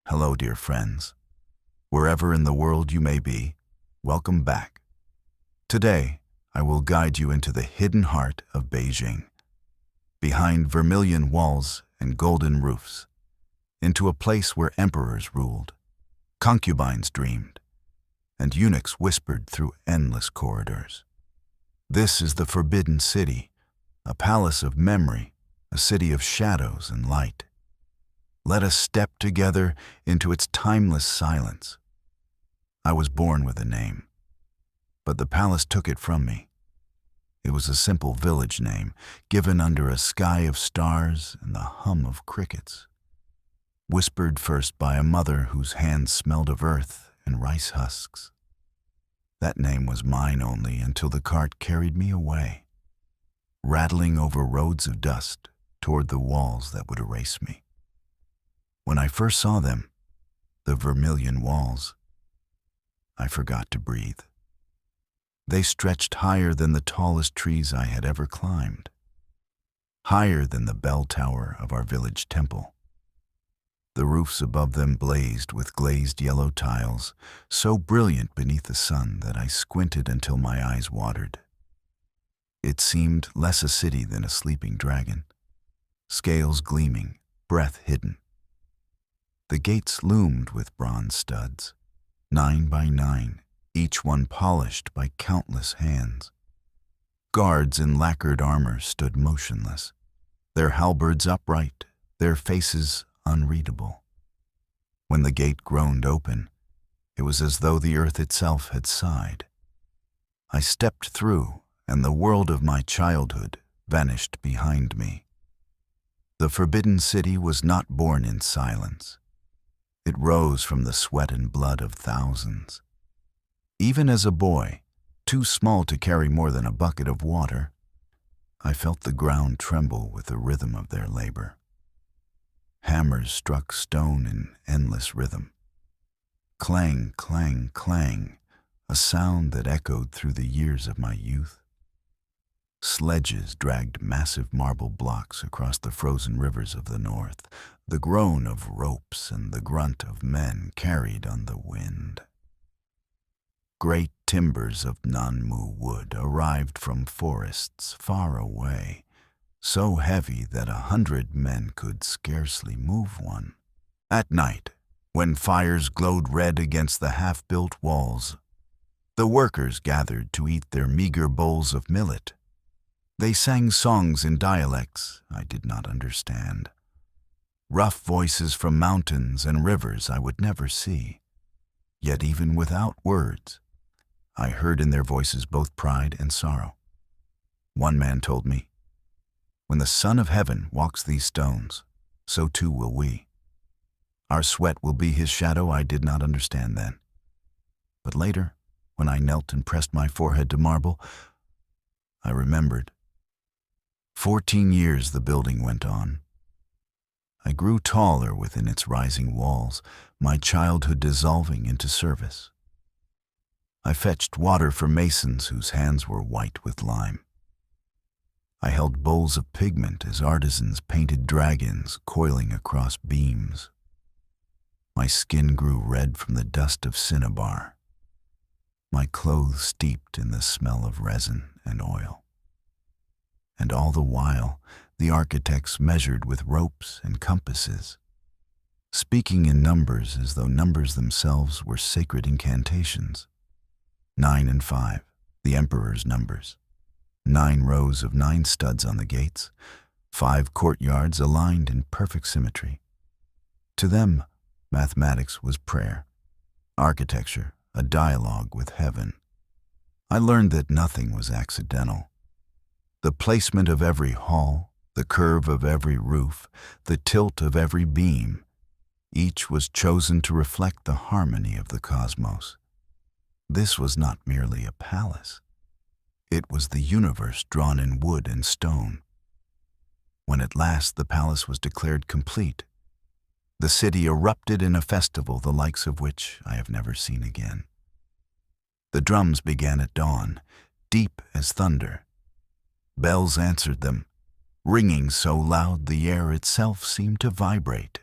Hello, dear friends. Wherever in the world you may be, welcome back. Today, I will guide you into the hidden heart of Beijing, behind vermilion walls and golden roofs, into a place where emperors ruled, concubines dreamed, and eunuchs whispered through endless corridors. This is the Forbidden City, a palace of memory, a city of shadows and light. Let us step together into its timeless silence. I was born with a name, but the palace took it from me. It was a simple village name, given under a sky of stars and the hum of crickets, whispered first by a mother whose hands smelled of earth and rice husks. That name was mine only until the cart carried me away, rattling over roads of dust toward the walls that would erase me. When I first saw them, the vermilion walls, I forgot to breathe. They stretched higher than the tallest trees I had ever climbed, higher than the bell tower of our village temple. The roofs above them blazed with glazed yellow tiles, so brilliant beneath the sun that I squinted until my eyes watered. It seemed less a city than a sleeping dragon, scales gleaming, breath hidden. The gates loomed with bronze studs, 9 by 9, each one polished by countless hands. Guards in lacquered armor stood motionless, their halberds upright, their faces unreadable. When the gate groaned open, it was as though the earth itself had sighed. I stepped through, and the world of my childhood vanished behind me. The Forbidden City was not born in silence. It rose from the sweat and blood of thousands. Even as a boy, too small to carry more than a bucket of water, I felt the ground tremble with the rhythm of their labor. Hammers struck stone in endless rhythm. Clang, clang, clang, a sound that echoed through the years of my youth. Sledges dragged massive marble blocks across the frozen rivers of the north, the groan of ropes and the grunt of men carried on the wind. Great timbers of Nanmu wood arrived from forests far away, so heavy that 100 men could scarcely move one. At night, when fires glowed red against the half-built walls, the workers gathered to eat their meager bowls of millet. They sang songs in dialects I did not understand, rough voices from mountains and rivers I would never see. Yet even without words, I heard in their voices both pride and sorrow. One man told me, "When the Son of Heaven walks these stones, so too will we. Our sweat will be his shadow." I did not understand then. But later, when I knelt and pressed my forehead to marble, I remembered. 14 years the building went on. I grew taller within its rising walls, my childhood dissolving into service. I fetched water for masons whose hands were white with lime. I held bowls of pigment as artisans painted dragons coiling across beams. My skin grew red from the dust of cinnabar, my clothes steeped in the smell of resin and oil. And all the while, the architects measured with ropes and compasses, speaking in numbers as though numbers themselves were sacred incantations. 9 and 5, the emperor's numbers. 9 rows of 9 studs on the gates, 5 courtyards aligned in perfect symmetry. To them, mathematics was prayer, architecture, a dialogue with heaven. I learned that nothing was accidental. The placement of every hall, the curve of every roof, the tilt of every beam, each was chosen to reflect the harmony of the cosmos. This was not merely a palace. It was the universe drawn in wood and stone. When at last the palace was declared complete, the city erupted in a festival the likes of which I have never seen again. The drums began at dawn, deep as thunder. Bells answered them, ringing so loud the air itself seemed to vibrate.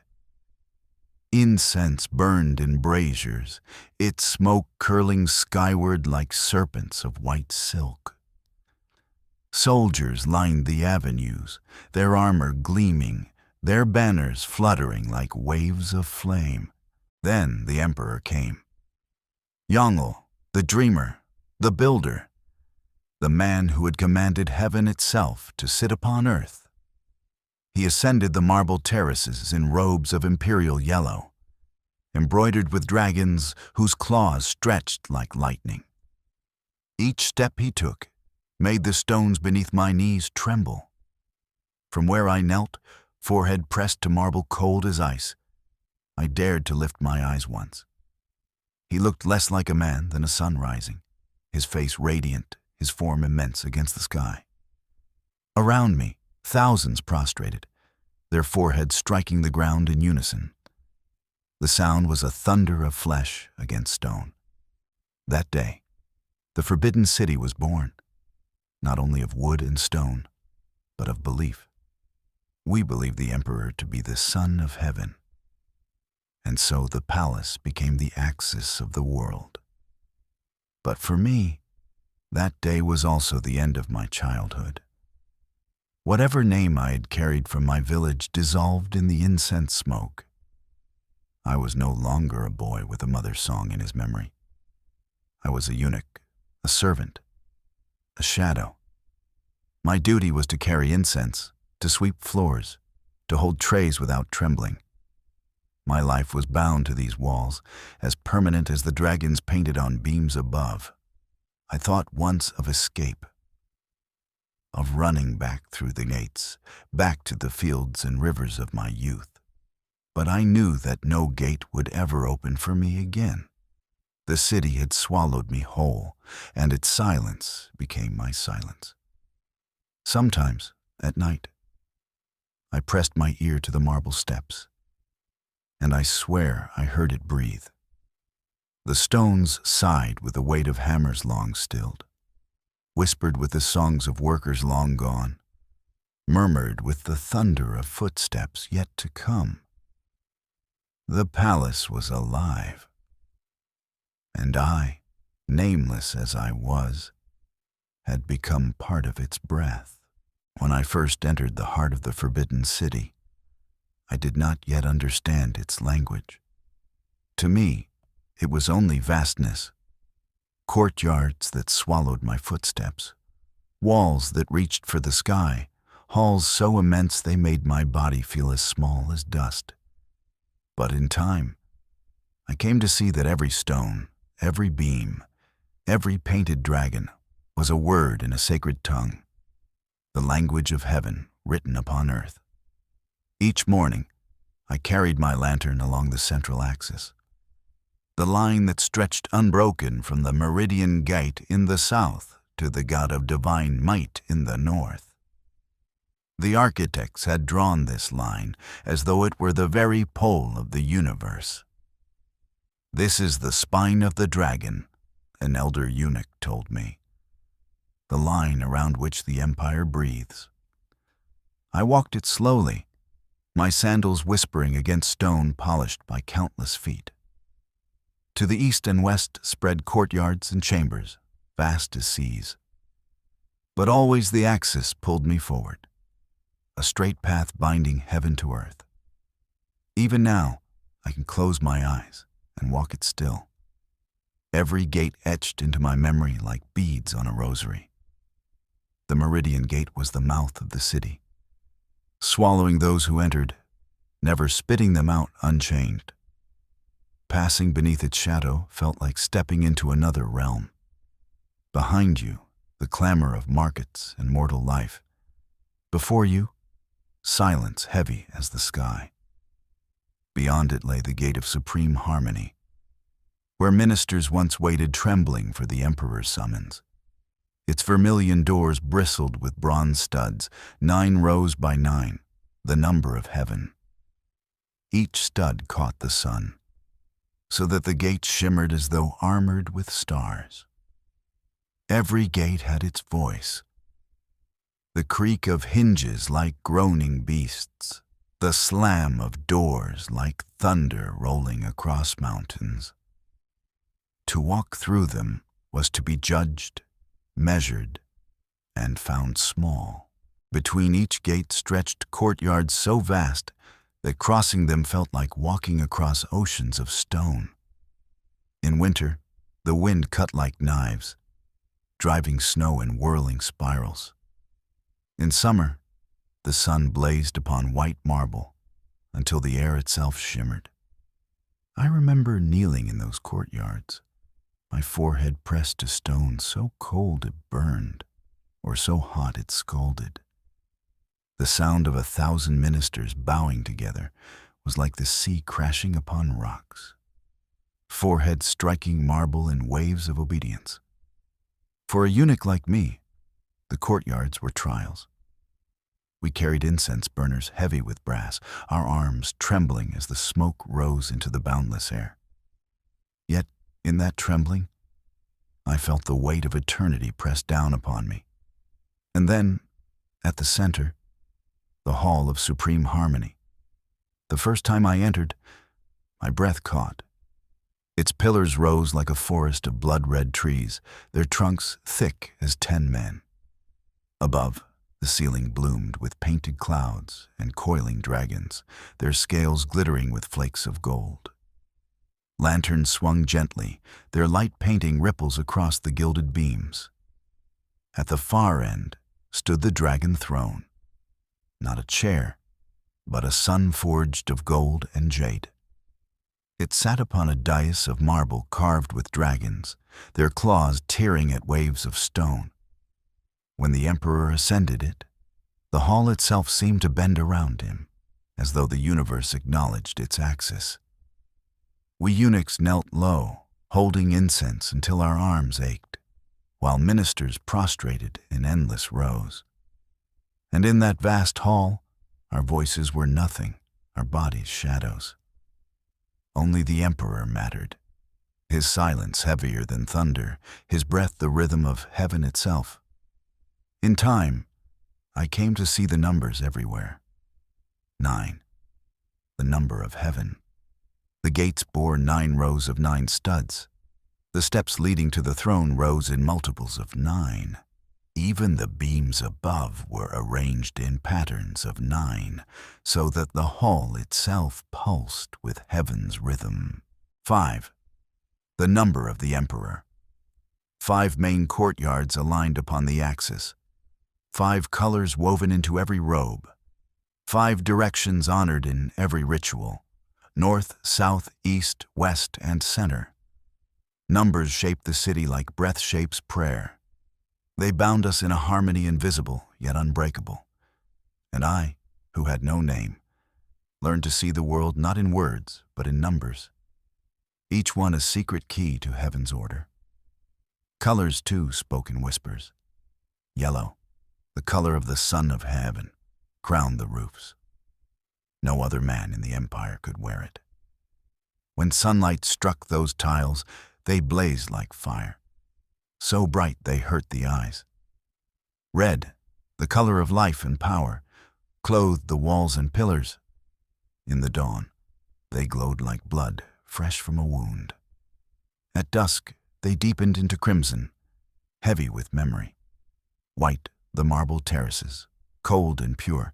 Incense burned in braziers, its smoke curling skyward like serpents of white silk. Soldiers lined the avenues, their armor gleaming, their banners fluttering like waves of flame. Then the emperor came. Yongle, the dreamer, the builder, the man who had commanded heaven itself to sit upon earth. He ascended the marble terraces in robes of imperial yellow, embroidered with dragons whose claws stretched like lightning. Each step he took made the stones beneath my knees tremble. From where I knelt, forehead pressed to marble cold as ice, I dared to lift my eyes once. He looked less like a man than a sun rising, his face radiant, his form immense against the sky. Around me, thousands prostrated, their foreheads striking the ground in unison. The sound was a thunder of flesh against stone. That day, the Forbidden City was born, not only of wood and stone, but of belief. We believed the emperor to be the Son of Heaven, and so the palace became the axis of the world. But for me, that day was also the end of my childhood. Whatever name I had carried from my village dissolved in the incense smoke. I was no longer a boy with a mother's song in his memory. I was a eunuch, a servant, a shadow. My duty was to carry incense, to sweep floors, to hold trays without trembling. My life was bound to these walls, as permanent as the dragons painted on beams above. I thought once of escape, of running back through the gates, back to the fields and rivers of my youth. But I knew that no gate would ever open for me again. The city had swallowed me whole, and its silence became my silence. Sometimes, at night, I pressed my ear to the marble steps, and I swear I heard it breathe. The stones sighed with the weight of hammers long stilled, whispered with the songs of workers long gone, murmured with the thunder of footsteps yet to come. The palace was alive, and I, nameless as I was, had become part of its breath. When I first entered the heart of the Forbidden City, I did not yet understand its language. To me, it was only vastness, courtyards that swallowed my footsteps, walls that reached for the sky, halls so immense they made my body feel as small as dust. But in time, I came to see that every stone, every beam, every painted dragon was a word in a sacred tongue, the language of heaven written upon earth. Each morning, I carried my lantern along the central axis, the line that stretched unbroken from the meridian gate in the south to the god of divine might in the north. The architects had drawn this line as though it were the very pole of the universe. "This is the spine of the dragon," an elder eunuch told me, "the line around which the empire breathes." I walked it slowly, my sandals whispering against stone polished by countless feet. To the east and west spread courtyards and chambers, vast as seas. But always the axis pulled me forward, a straight path binding heaven to earth. Even now, I can close my eyes and walk it still, every gate etched into my memory like beads on a rosary. The Meridian Gate was the mouth of the city, swallowing those who entered, never spitting them out unchanged. Passing beneath its shadow felt like stepping into another realm. Behind you, the clamor of markets and mortal life. Before you, silence heavy as the sky. Beyond it lay the gate of supreme harmony, where ministers once waited trembling for the emperor's summons. Its vermilion doors bristled with bronze studs, 9 rows by 9, the number of heaven. Each stud caught the sun, so that the gate shimmered as though armored with stars. Every gate had its voice, the creak of hinges like groaning beasts, the slam of doors like thunder rolling across mountains. To walk through them was to be judged, measured, and found small. Between each gate stretched courtyards so vast that crossing them felt like walking across oceans of stone. In winter, the wind cut like knives, driving snow in whirling spirals. In summer, the sun blazed upon white marble until the air itself shimmered. I remember kneeling in those courtyards, my forehead pressed to stone so cold it burned, or so hot it scalded. The sound of 1,000 ministers bowing together was like the sea crashing upon rocks, foreheads striking marble in waves of obedience. For a eunuch like me, the courtyards were trials. We carried incense burners heavy with brass, our arms trembling as the smoke rose into the boundless air. Yet, in that trembling, I felt the weight of eternity press down upon me. And then, at the center, the hall of supreme harmony. The first time I entered, my breath caught. Its pillars rose like a forest of blood-red trees, their trunks thick as 10 men. Above, the ceiling bloomed with painted clouds and coiling dragons, their scales glittering with flakes of gold. Lanterns swung gently, their light painting ripples across the gilded beams. At the far end stood the dragon throne, not a chair, but a sun forged of gold and jade. It sat upon a dais of marble carved with dragons, their claws tearing at waves of stone. When the emperor ascended it, the hall itself seemed to bend around him, as though the universe acknowledged its axis. We eunuchs knelt low, holding incense until our arms ached, while ministers prostrated in endless rows. And in that vast hall, our voices were nothing, our bodies shadows. Only the emperor mattered, his silence heavier than thunder, his breath the rhythm of heaven itself. In time, I came to see the numbers everywhere. 9, the number of heaven. The gates bore 9 rows of 9 studs. The steps leading to the throne rose in multiples of 9. Even the beams above were arranged in patterns of 9, so that the hall itself pulsed with heaven's rhythm. 5, the number of the emperor. 5 main courtyards aligned upon the axis. 5 colors woven into every robe. 5 directions honored in every ritual. North, south, east, west, and center. Numbers shaped the city like breath shapes prayer. They bound us in a harmony invisible, yet unbreakable. And I, who had no name, learned to see the world not in words, but in numbers. Each one a secret key to heaven's order. Colors, too, spoke in whispers. Yellow, the color of the sun of heaven, crowned the roofs. No other man in the empire could wear it. When sunlight struck those tiles, they blazed like fire. So bright they hurt the eyes. Red, the color of life and power, clothed the walls and pillars. In the dawn, they glowed like blood, fresh from a wound. At dusk, they deepened into crimson, heavy with memory. White, the marble terraces, cold and pure,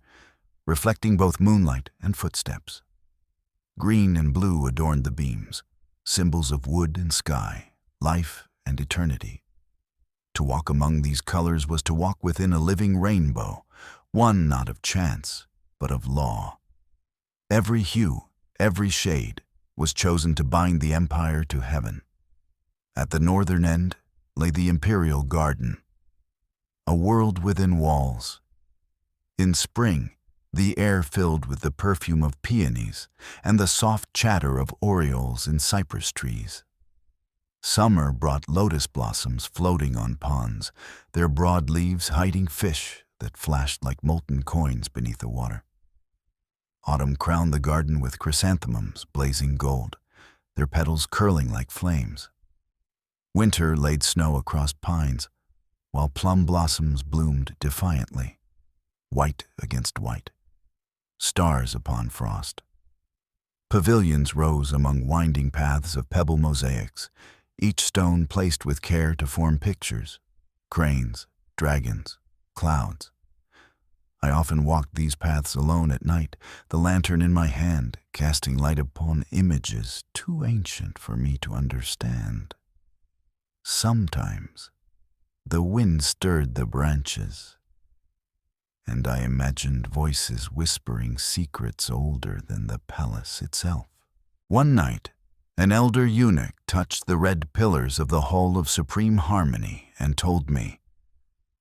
reflecting both moonlight and footsteps. Green and blue adorned the beams, symbols of wood and sky, life and eternity. To walk among these colors was to walk within a living rainbow, one not of chance, but of law. Every hue, every shade, was chosen to bind the empire to heaven. At the northern end lay the imperial garden, a world within walls. In spring, the air filled with the perfume of peonies and the soft chatter of orioles in cypress trees. Summer brought lotus blossoms floating on ponds, their broad leaves hiding fish that flashed like molten coins beneath the water. Autumn crowned the garden with chrysanthemums blazing gold, their petals curling like flames. Winter laid snow across pines, while plum blossoms bloomed defiantly, white against white. stars upon frost. Pavilions rose among winding paths of pebble mosaics, each stone placed with care to form pictures, cranes, dragons, clouds. I often walked these paths alone at night, the lantern in my hand, casting light upon images too ancient for me to understand. Sometimes the wind stirred the branches, and I imagined voices whispering secrets older than the palace itself. One night, an elder eunuch touched the red pillars of the Hall of Supreme Harmony and told me,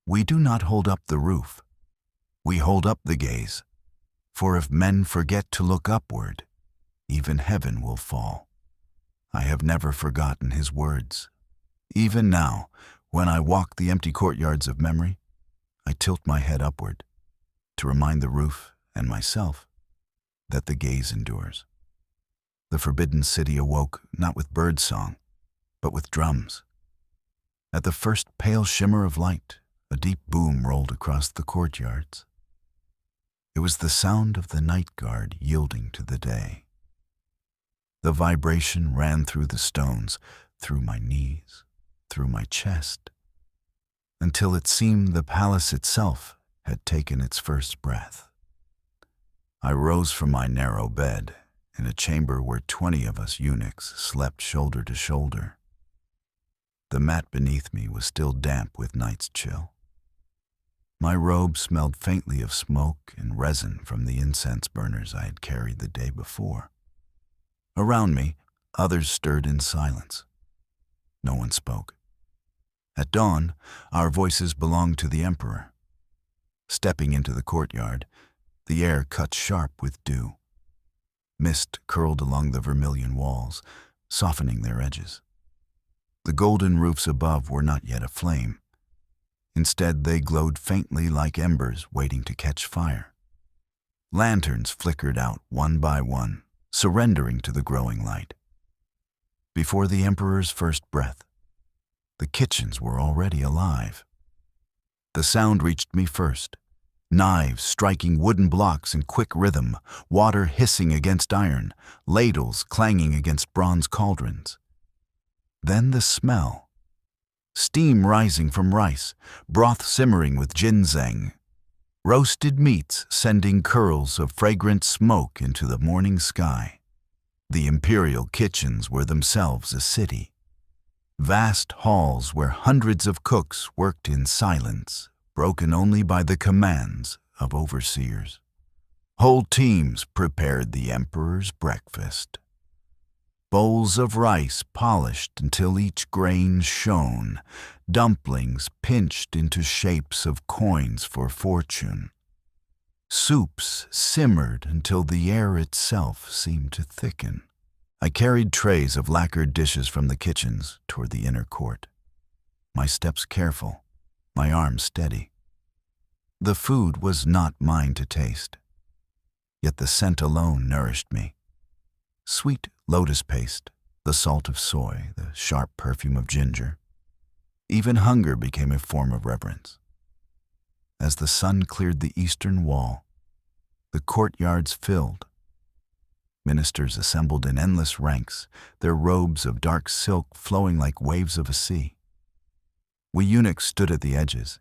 "We do not hold up the roof. We hold up the gaze, for if men forget to look upward, even heaven will fall." I have never forgotten his words. Even now, when I walk the empty courtyards of memory, I tilt my head upward to remind the roof and myself that the gaze endures. The forbidden city awoke not with birdsong, but with drums. At the first pale shimmer of light, a deep boom rolled across the courtyards. It was the sound of the night guard yielding to the day. The vibration ran through the stones, through my knees, through my chest, until it seemed the palace itself had taken its first breath. I rose from my narrow bed in a chamber where 20 of us eunuchs slept shoulder to shoulder. The mat beneath me was still damp with night's chill. My robe smelled faintly of smoke and resin from the incense burners I had carried the day before. Around me, others stirred in silence. No one spoke. At dawn, our voices belonged to the emperor. Stepping into the courtyard, the air cut sharp with dew. Mist curled along the vermilion walls, softening their edges. The golden roofs above were not yet aflame. Instead, they glowed faintly like embers waiting to catch fire. Lanterns flickered out one by one, surrendering to the growing light. Before the emperor's first breath, the kitchens were already alive. The sound reached me first. Knives striking wooden blocks in quick rhythm, water hissing against iron, ladles clanging against bronze cauldrons. Then the smell. Steam rising from rice, broth simmering with ginseng, roasted meats sending curls of fragrant smoke into the morning sky. The imperial kitchens were themselves a city. Vast halls where hundreds of cooks worked in silence, broken only by the commands of overseers. Whole teams prepared the emperor's breakfast. Bowls of rice polished until each grain shone, dumplings pinched into shapes of coins for fortune. Soups simmered until the air itself seemed to thicken. I carried trays of lacquered dishes from the kitchens toward the inner court. My steps careful, my arms steady. The food was not mine to taste, yet the scent alone nourished me. Sweet lotus paste, the salt of soy, the sharp perfume of ginger. Even hunger became a form of reverence. As the sun cleared the eastern wall, the courtyards filled. Ministers assembled in endless ranks, their robes of dark silk flowing like waves of a sea. We eunuchs stood at the edges,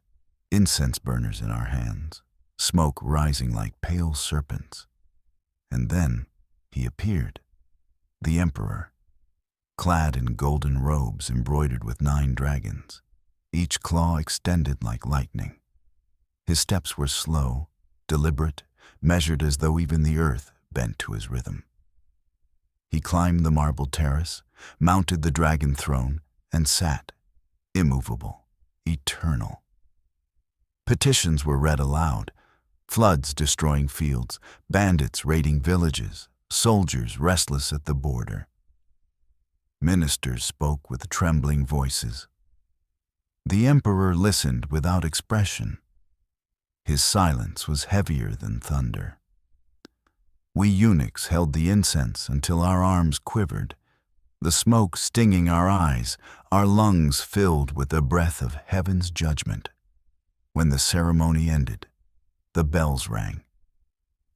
incense burners in our hands, smoke rising like pale serpents. And then he appeared, the emperor, clad in golden robes embroidered with 9 dragons, each claw extended like lightning. His steps were slow, deliberate, measured as though even the earth bent to his rhythm. He climbed the marble terrace, mounted the dragon throne, and sat, immovable, eternal. Petitions were read aloud, floods destroying fields, bandits raiding villages, soldiers restless at the border. Ministers spoke with trembling voices. The emperor listened without expression. His silence was heavier than thunder. We eunuchs held the incense until our arms quivered, the smoke stinging our eyes, our lungs filled with the breath of heaven's judgment. When the ceremony ended, the bells rang.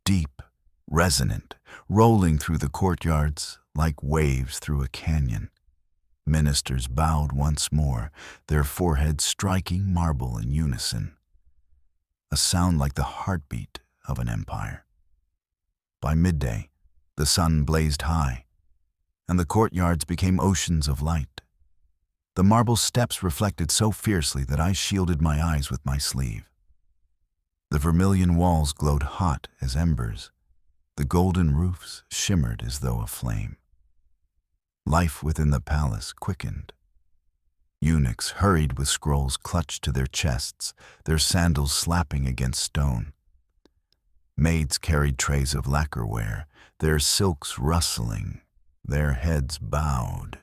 Deep, resonant, rolling through the courtyards like waves through a canyon. Ministers bowed once more, their foreheads striking marble in unison, a sound like the heartbeat of an empire. By midday, the sun blazed high, and the courtyards became oceans of light. The marble steps reflected so fiercely that I shielded my eyes with my sleeve. The vermilion walls glowed hot as embers. The golden roofs shimmered as though aflame. Life within the palace quickened. Eunuchs hurried with scrolls clutched to their chests, their sandals slapping against stone. Maids carried trays of lacquerware, their silks rustling, their heads bowed.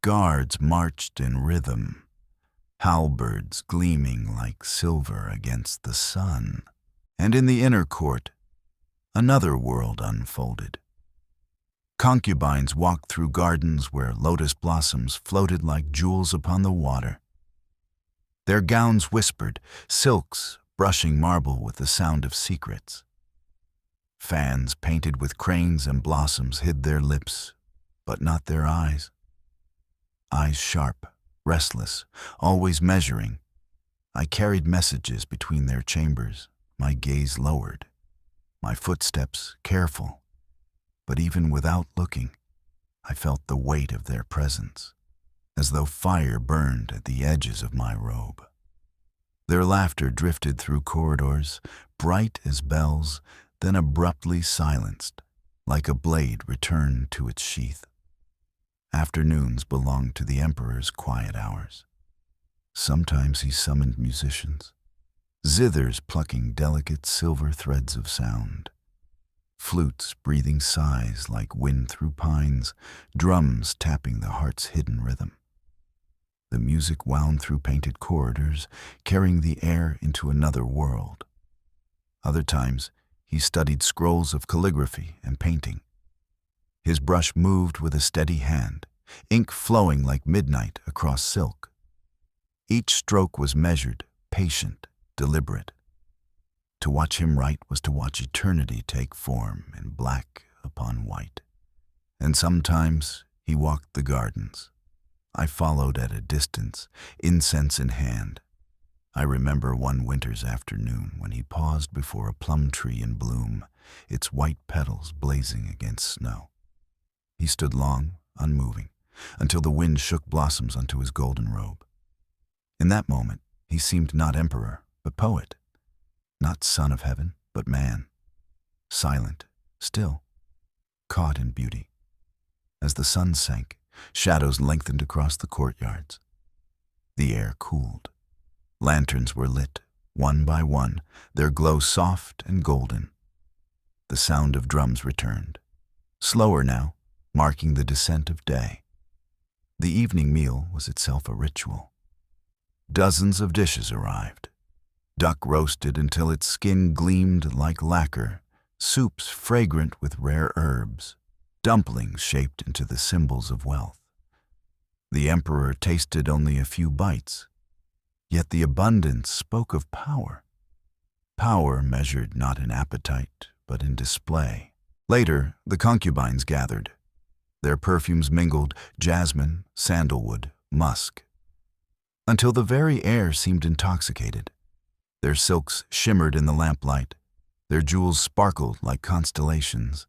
Guards marched in rhythm, halberds gleaming like silver against the sun. And in the inner court, another world unfolded. Concubines walked through gardens where lotus blossoms floated like jewels upon the water. Their gowns whispered, silks brushing marble with the sound of secrets. Fans painted with cranes and blossoms hid their lips, but not their eyes. Eyes sharp, restless, always measuring. I carried messages between their chambers, my gaze lowered, my footsteps careful. But even without looking, I felt the weight of their presence, as though fire burned at the edges of my robe. Their laughter drifted through corridors, bright as bells, then abruptly silenced, like a blade returned to its sheath. Afternoons belonged to the emperor's quiet hours. Sometimes he summoned musicians, zithers plucking delicate silver threads of sound. Flutes breathing sighs like wind through pines, drums tapping the heart's hidden rhythm. The music wound through painted corridors, carrying the air into another world. Other times, he studied scrolls of calligraphy and painting. His brush moved with a steady hand, ink flowing like midnight across silk. Each stroke was measured, patient, deliberate. To watch him write was to watch eternity take form in black upon white. And sometimes he walked the gardens. I followed at a distance, incense in hand. I remember one winter's afternoon when he paused before a plum tree in bloom, its white petals blazing against snow. He stood long, unmoving, until the wind shook blossoms onto his golden robe. In that moment, he seemed not emperor, but poet. Not son of heaven, but man. Silent, still, caught in beauty. As the sun sank, shadows lengthened across the courtyards. The air cooled. Lanterns were lit, one by one, their glow soft and golden. The sound of drums returned, slower now, marking the descent of day. The evening meal was itself a ritual. Dozens of dishes arrived. Duck roasted until its skin gleamed like lacquer, soups fragrant with rare herbs, dumplings shaped into the symbols of wealth. The emperor tasted only a few bites, yet the abundance spoke of power. Power measured not in appetite, but in display. Later, the concubines gathered. Their perfumes mingled, jasmine, sandalwood, musk, until the very air seemed intoxicated. Their silks shimmered in the lamplight. Their jewels sparkled like constellations.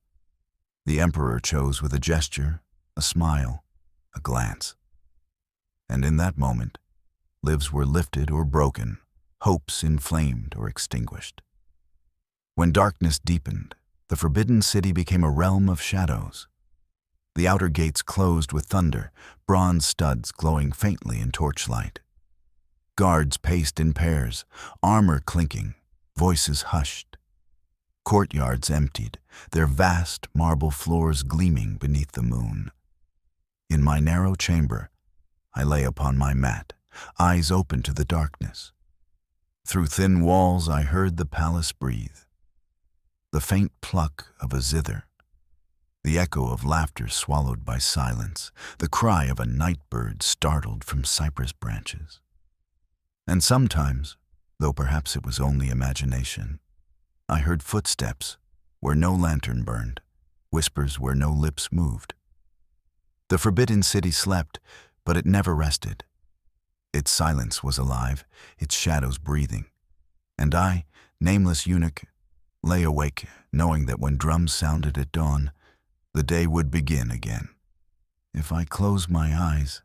The emperor chose with a gesture, a smile, a glance. And in that moment, lives were lifted or broken, hopes inflamed or extinguished. When darkness deepened, the forbidden city became a realm of shadows. The outer gates closed with thunder, bronze studs glowing faintly in torchlight. Guards paced in pairs, armor clinking, voices hushed. Courtyards emptied, their vast marble floors gleaming beneath the moon. In my narrow chamber, I lay upon my mat, eyes open to the darkness. Through thin walls I heard the palace breathe. The faint pluck of a zither, the echo of laughter swallowed by silence, the cry of a night bird startled from cypress branches. And sometimes, though perhaps it was only imagination, I heard footsteps, where no lantern burned, whispers where no lips moved. The forbidden city slept, but it never rested. Its silence was alive, its shadows breathing. And I, nameless eunuch, lay awake, knowing that when drums sounded at dawn, the day would begin again. If I close my eyes,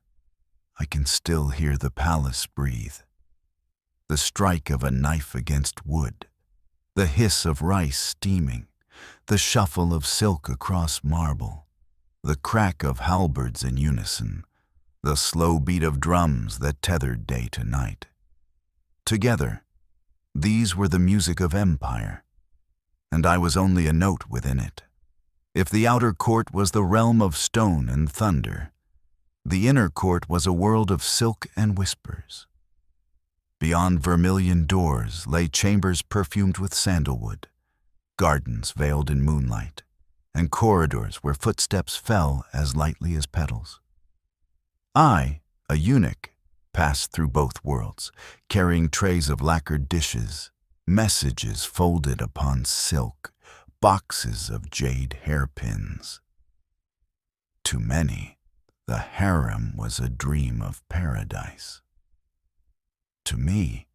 I can still hear the palace breathe. The strike of a knife against wood, the hiss of rice steaming, the shuffle of silk across marble, the crack of halberds in unison, the slow beat of drums that tethered day to night. Together, these were the music of empire, and I was only a note within it. If the outer court was the realm of stone and thunder, the inner court was a world of silk and whispers. Beyond vermilion doors lay chambers perfumed with sandalwood, gardens veiled in moonlight, and corridors where footsteps fell as lightly as petals. I, a eunuch, passed through both worlds, carrying trays of lacquered dishes, messages folded upon silk, boxes of jade hairpins. To many, the harem was a dream of paradise. To me,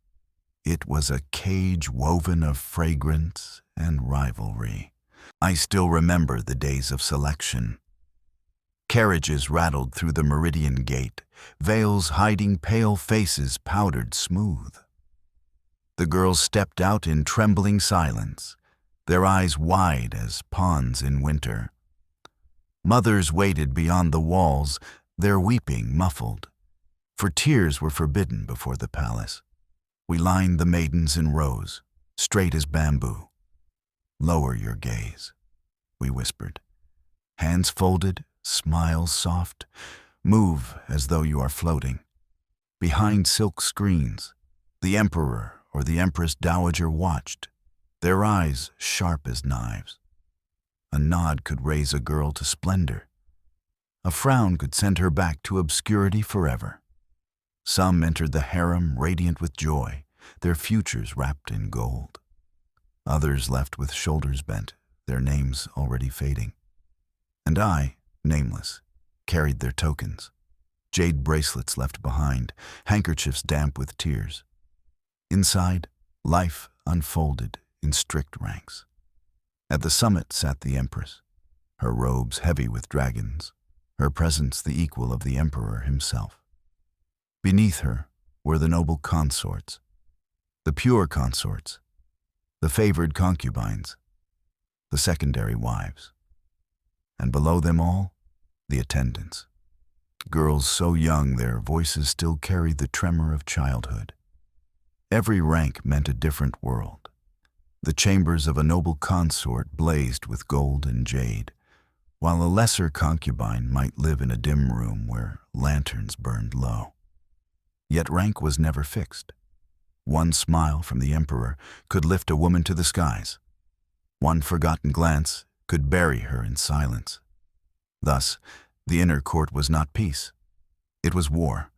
it was a cage woven of fragrance and rivalry. I still remember the days of selection. Carriages rattled through the meridian gate, veils hiding pale faces powdered smooth. The girls stepped out in trembling silence, their eyes wide as ponds in winter. Mothers waited beyond the walls, their weeping muffled, for tears were forbidden before the palace. We lined the maidens in rows, straight as bamboo. "Lower your gaze," we whispered. "Hands folded, smiles soft, move as though you are floating." Behind silk screens, the emperor or the empress dowager watched, their eyes sharp as knives. A nod could raise a girl to splendor. A frown could send her back to obscurity forever. Some entered the harem radiant with joy, their futures wrapped in gold. Others left with shoulders bent, their names already fading. And I, nameless, carried their tokens, jade bracelets left behind, handkerchiefs damp with tears. Inside, life unfolded in strict ranks. At the summit sat the empress, her robes heavy with dragons, her presence the equal of the emperor himself. Beneath her were the noble consorts, the pure consorts, the favored concubines, the secondary wives. And below them all, the attendants, girls so young their voices still carried the tremor of childhood. Every rank meant a different world. The chambers of a noble consort blazed with gold and jade, while a lesser concubine might live in a dim room where lanterns burned low. Yet rank was never fixed. One smile from the emperor could lift a woman to the skies. One forgotten glance could bury her in silence. Thus, the inner court was not peace. It was war,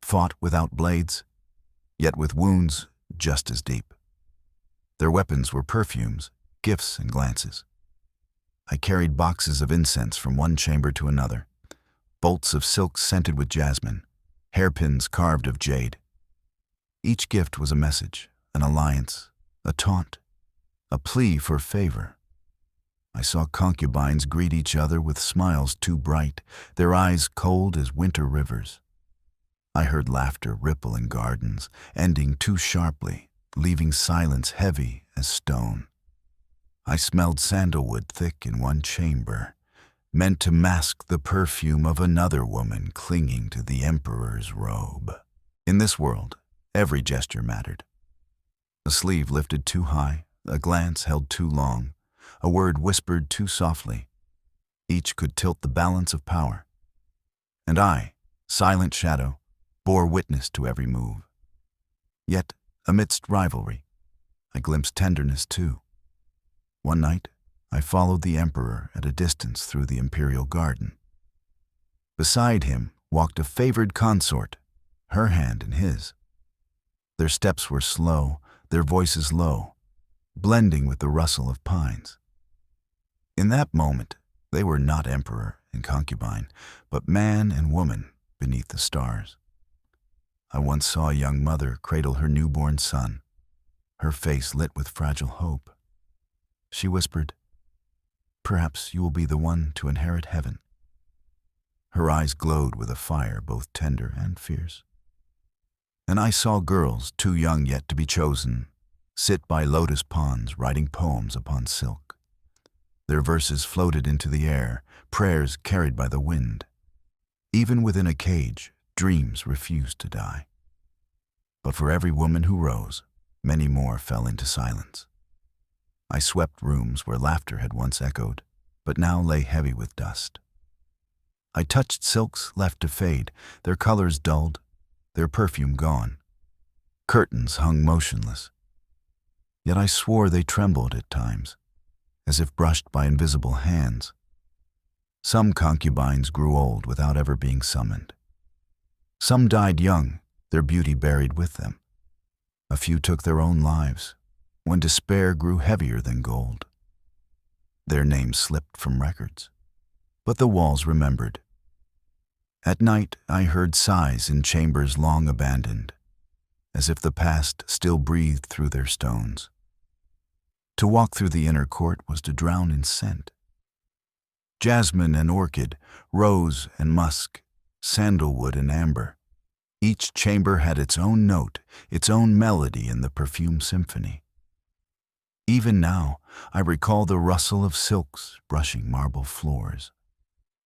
fought without blades, yet with wounds just as deep. Their weapons were perfumes, gifts, and glances. I carried boxes of incense from one chamber to another, bolts of silk scented with jasmine, hairpins carved of jade. Each gift was a message, an alliance, a taunt, a plea for favor. I saw concubines greet each other with smiles too bright, their eyes cold as winter rivers. I heard laughter ripple in gardens, ending too sharply, leaving silence heavy as stone. I smelled sandalwood thick in one chamber, meant to mask the perfume of another woman clinging to the emperor's robe. In this world, every gesture mattered. A sleeve lifted too high, a glance held too long, a word whispered too softly. Each could tilt the balance of power. And I, silent shadow, bore witness to every move. Yet, amidst rivalry, I glimpsed tenderness too. One night, I followed the emperor at a distance through the imperial garden. Beside him walked a favored consort, her hand in his. Their steps were slow, their voices low, blending with the rustle of pines. In that moment, they were not emperor and concubine, but man and woman beneath the stars. I once saw a young mother cradle her newborn son, her face lit with fragile hope. She whispered, "Perhaps you will be the one to inherit heaven." Her eyes glowed with a fire both tender and fierce. And I saw girls, too young yet to be chosen, sit by lotus ponds writing poems upon silk. Their verses floated into the air, prayers carried by the wind. Even within a cage, dreams refused to die. But for every woman who rose, many more fell into silence. I swept rooms where laughter had once echoed, but now lay heavy with dust. I touched silks left to fade, their colors dulled, their perfume gone. Curtains hung motionless. Yet I swore they trembled at times, as if brushed by invisible hands. Some concubines grew old without ever being summoned. Some died young, their beauty buried with them. A few took their own lives, when despair grew heavier than gold. Their names slipped from records, but the walls remembered. At night I heard sighs in chambers long abandoned, as if the past still breathed through their stones. To walk through the inner court was to drown in scent. Jasmine and orchid, rose and musk, sandalwood and amber. Each chamber had its own note, its own melody in the perfume symphony. Even now, I recall the rustle of silks brushing marble floors,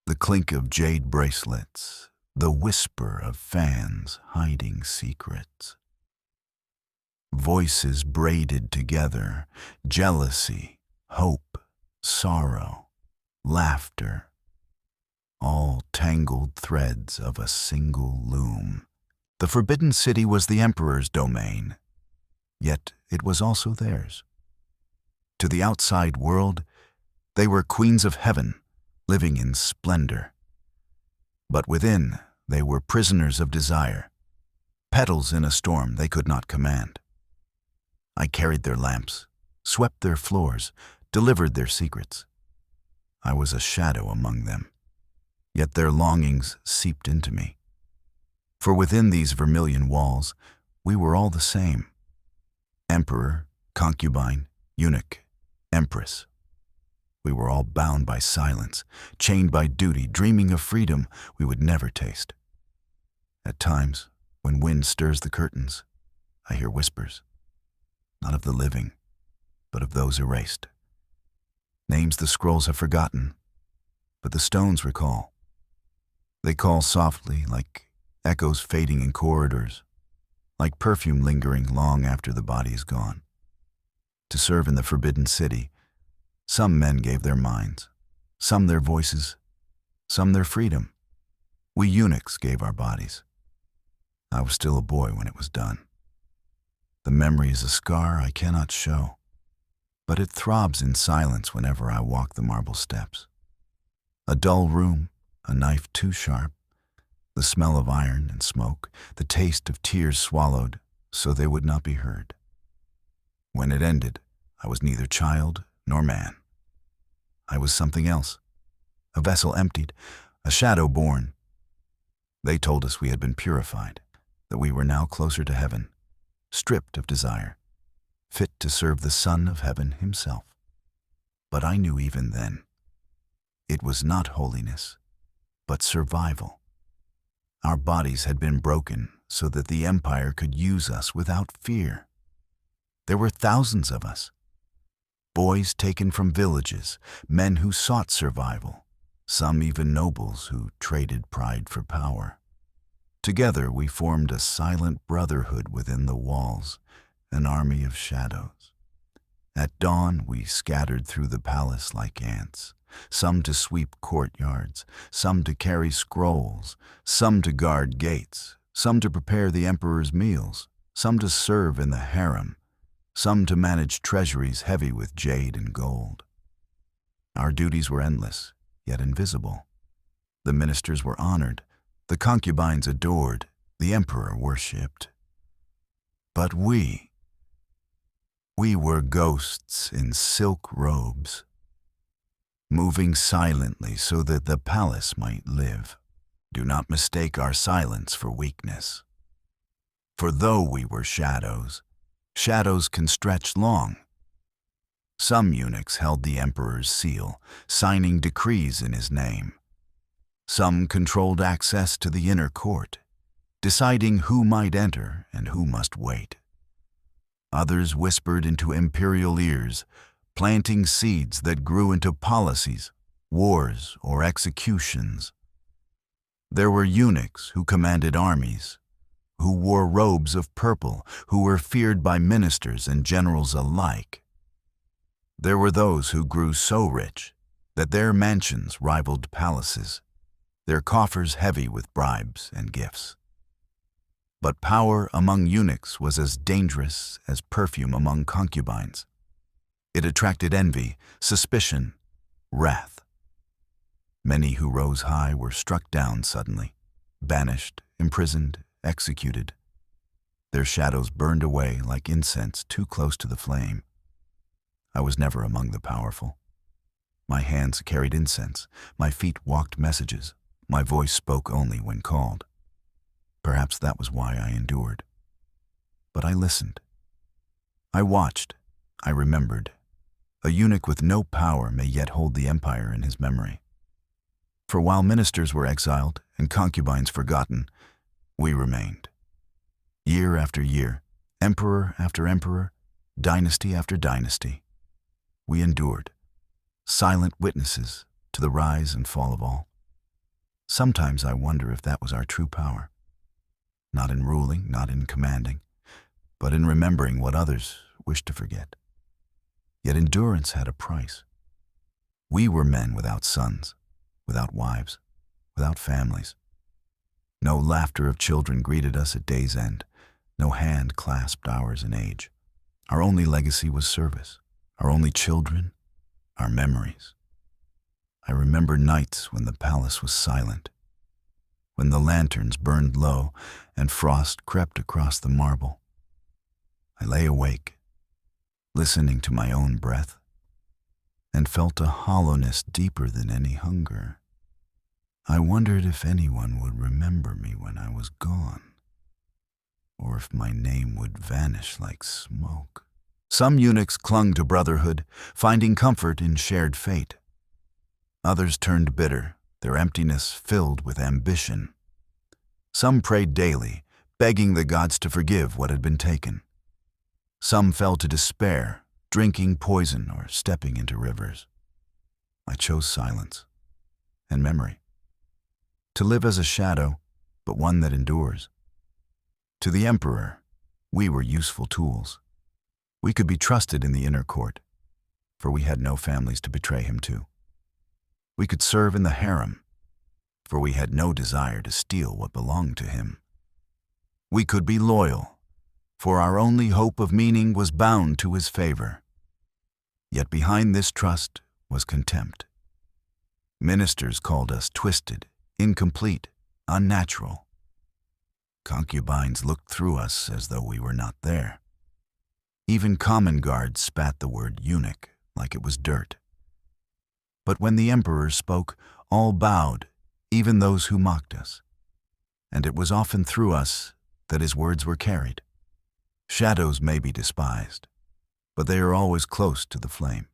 the clink of jade bracelets, the whisper of fans hiding secrets. Voices braided together, jealousy, hope, sorrow, laughter, all tangled threads of a single loom. The forbidden city was the emperor's domain, yet it was also theirs. To the outside world, they were queens of heaven, living in splendor. But within, they were prisoners of desire, petals in a storm they could not command. I carried their lamps, swept their floors, delivered their secrets. I was a shadow among them, yet their longings seeped into me. For within these vermilion walls, we were all the same. Emperor, concubine, eunuch, empress. We were all bound by silence, chained by duty, dreaming of freedom we would never taste. At times, when wind stirs the curtains, I hear whispers, not of the living, but of those erased. Names the scrolls have forgotten, but the stones recall. They call softly, like echoes fading in corridors, like perfume lingering long after the body is gone. To serve in the forbidden city, some men gave their minds, some their voices, some their freedom. We eunuchs gave our bodies. I was still a boy when it was done. The memory is a scar I cannot show, but it throbs in silence whenever I walk the marble steps. A dull room, a knife too sharp, the smell of iron and smoke, the taste of tears swallowed so they would not be heard. When it ended, I was neither child nor man. I was something else, a vessel emptied, a shadow born. They told us we had been purified, that we were now closer to heaven, stripped of desire, fit to serve the Son of Heaven himself. But I knew even then, it was not holiness, but survival. Our bodies had been broken so that the empire could use us without fear. There were thousands of us, boys taken from villages, men who sought survival, some even nobles who traded pride for power. Together we formed a silent brotherhood within the walls, an army of shadows. At dawn we scattered through the palace like ants, some to sweep courtyards, some to carry scrolls, some to guard gates, some to prepare the emperor's meals, some to serve in the harem, some to manage treasuries heavy with jade and gold. Our duties were endless, yet invisible. The ministers were honored, the concubines adored, the emperor worshipped. But we were ghosts in silk robes. moving silently so that the palace might live. Do not mistake our silence for weakness. For though we were shadows, shadows can stretch long. Some eunuchs held the emperor's seal, signing decrees in his name. Some controlled access to the inner court, deciding who might enter and who must wait. Others whispered into imperial ears, planting seeds that grew into policies, wars, or executions. There were eunuchs who commanded armies, who wore robes of purple, who were feared by ministers and generals alike. There were those who grew so rich that their mansions rivaled palaces, their coffers heavy with bribes and gifts. But power among eunuchs was as dangerous as perfume among concubines. It attracted envy, suspicion, wrath. Many who rose high were struck down suddenly, banished, imprisoned, executed. Their shadows burned away like incense too close to the flame. I was never among the powerful. My hands carried incense, my feet walked messages, my voice spoke only when called. Perhaps that was why I endured. But I listened. I watched. I remembered. A eunuch with no power may yet hold the empire in his memory. For while ministers were exiled and concubines forgotten, we remained. Year after year, emperor after emperor, dynasty after dynasty, we endured, silent witnesses to the rise and fall of all. Sometimes I wonder if that was our true power. Not in ruling, not in commanding, but in remembering what others wished to forget. Yet endurance had a price. We were men without sons, without wives, without families. No laughter of children greeted us at day's end. No hand clasped ours in age. Our only legacy was service. Our only children, our memories. I remember nights when the palace was silent, when the lanterns burned low and frost crept across the marble. I lay awake, listening to my own breath, and felt a hollowness deeper than any hunger. I wondered if anyone would remember me when I was gone, or if my name would vanish like smoke. Some eunuchs clung to brotherhood, finding comfort in shared fate. Others turned bitter, their emptiness filled with ambition. Some prayed daily, begging the gods to forgive what had been taken. Some fell to despair, drinking poison or stepping into rivers. I chose silence and memory. To live as a shadow, but one that endures. To the emperor, we were useful tools. We could be trusted in the inner court, for we had no families to betray him to. We could serve in the harem, for we had no desire to steal what belonged to him. We could be loyal, for our only hope of meaning was bound to his favor. Yet behind this trust was contempt. Ministers called us twisted, incomplete, unnatural. Concubines looked through us as though we were not there. Even common guards spat the word eunuch like it was dirt. But when the emperor spoke, all bowed, even those who mocked us. And it was often through us that his words were carried. Shadows may be despised, but they are always close to the flame.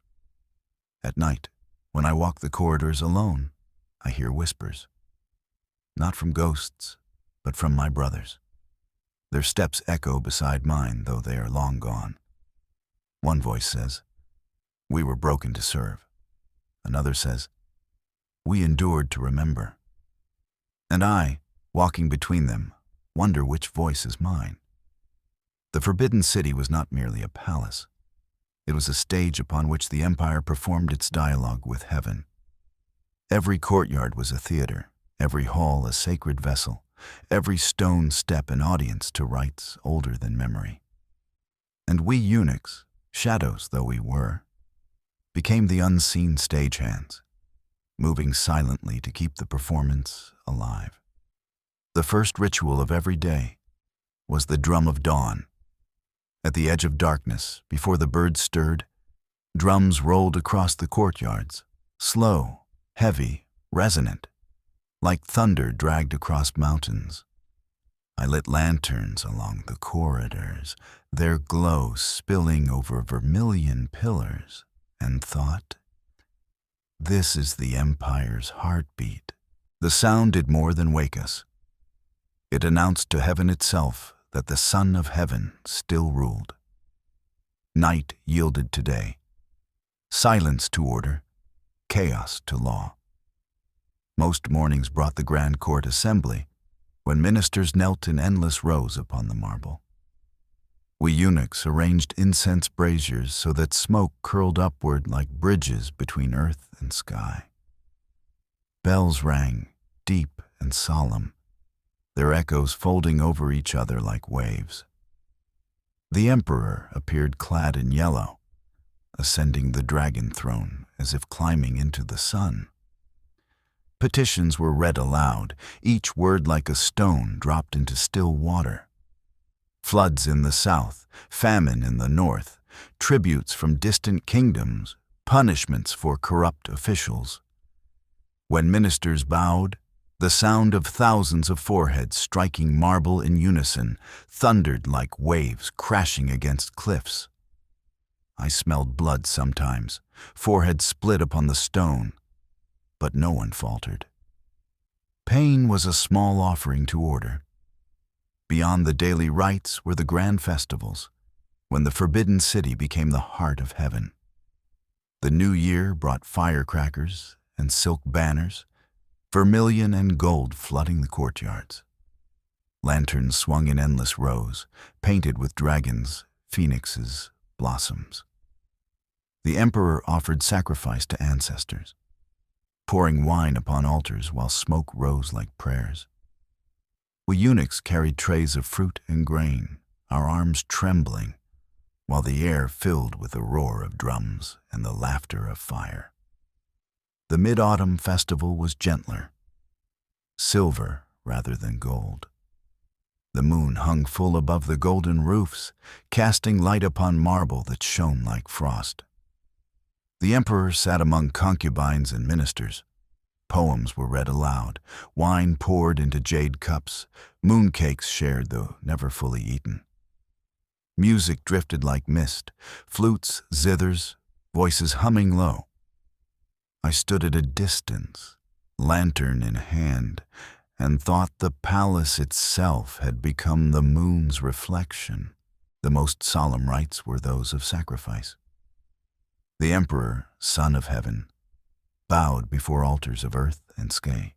At night, when I walk the corridors alone, I hear whispers. Not from ghosts, but from my brothers. Their steps echo beside mine, though they are long gone. One voice says, "We were broken to serve." Another says, "We endured to remember." And I, walking between them, wonder which voice is mine. The Forbidden City was not merely a palace. It was a stage upon which the empire performed its dialogue with heaven. Every courtyard was a theater, every hall a sacred vessel, every stone step an audience to rites older than memory. And we eunuchs, shadows though we were, became the unseen stagehands, moving silently to keep the performance alive. The first ritual of every day was the drum of dawn. At the edge of darkness, before the birds stirred, drums rolled across the courtyards, slow, heavy, resonant, like thunder dragged across mountains. I lit lanterns along the corridors, their glow spilling over vermilion pillars, and thought, this is the Empire's heartbeat. The sound did more than wake us. It announced to heaven itself that the Son of Heaven still ruled. Night yielded to day, silence to order, chaos to law. Most mornings brought the Grand Court Assembly, when ministers knelt in endless rows upon the marble. We eunuchs arranged incense braziers so that smoke curled upward like bridges between earth and sky. Bells rang, deep and solemn, their echoes folding over each other like waves. The Emperor appeared clad in yellow, ascending the dragon throne as if climbing into the sun. Petitions were read aloud, each word like a stone dropped into still water. Floods in the south, famine in the north, tributes from distant kingdoms, punishments for corrupt officials. When ministers bowed, the sound of thousands of foreheads striking marble in unison thundered like waves crashing against cliffs. I smelled blood sometimes, foreheads split upon the stone, but no one faltered. Pain was a small offering to order. Beyond the daily rites were the grand festivals, when the forbidden city became the heart of heaven. The new year brought firecrackers and silk banners, vermilion and gold flooding the courtyards. Lanterns swung in endless rows, painted with dragons, phoenixes, blossoms. The Emperor offered sacrifice to ancestors, pouring wine upon altars while smoke rose like prayers. We eunuchs carried trays of fruit and grain, our arms trembling, while the air filled with the roar of drums and the laughter of fire. The mid-autumn festival was gentler, silver rather than gold. The moon hung full above the golden roofs, casting light upon marble that shone like frost. The Emperor sat among concubines and ministers. Poems were read aloud, wine poured into jade cups, mooncakes shared though never fully eaten. Music drifted like mist, flutes, zithers, voices humming low. I stood at a distance, lantern in hand, and thought the palace itself had become the moon's reflection. The most solemn rites were those of sacrifice. The Emperor, Son of Heaven, bowed before altars of earth and sky.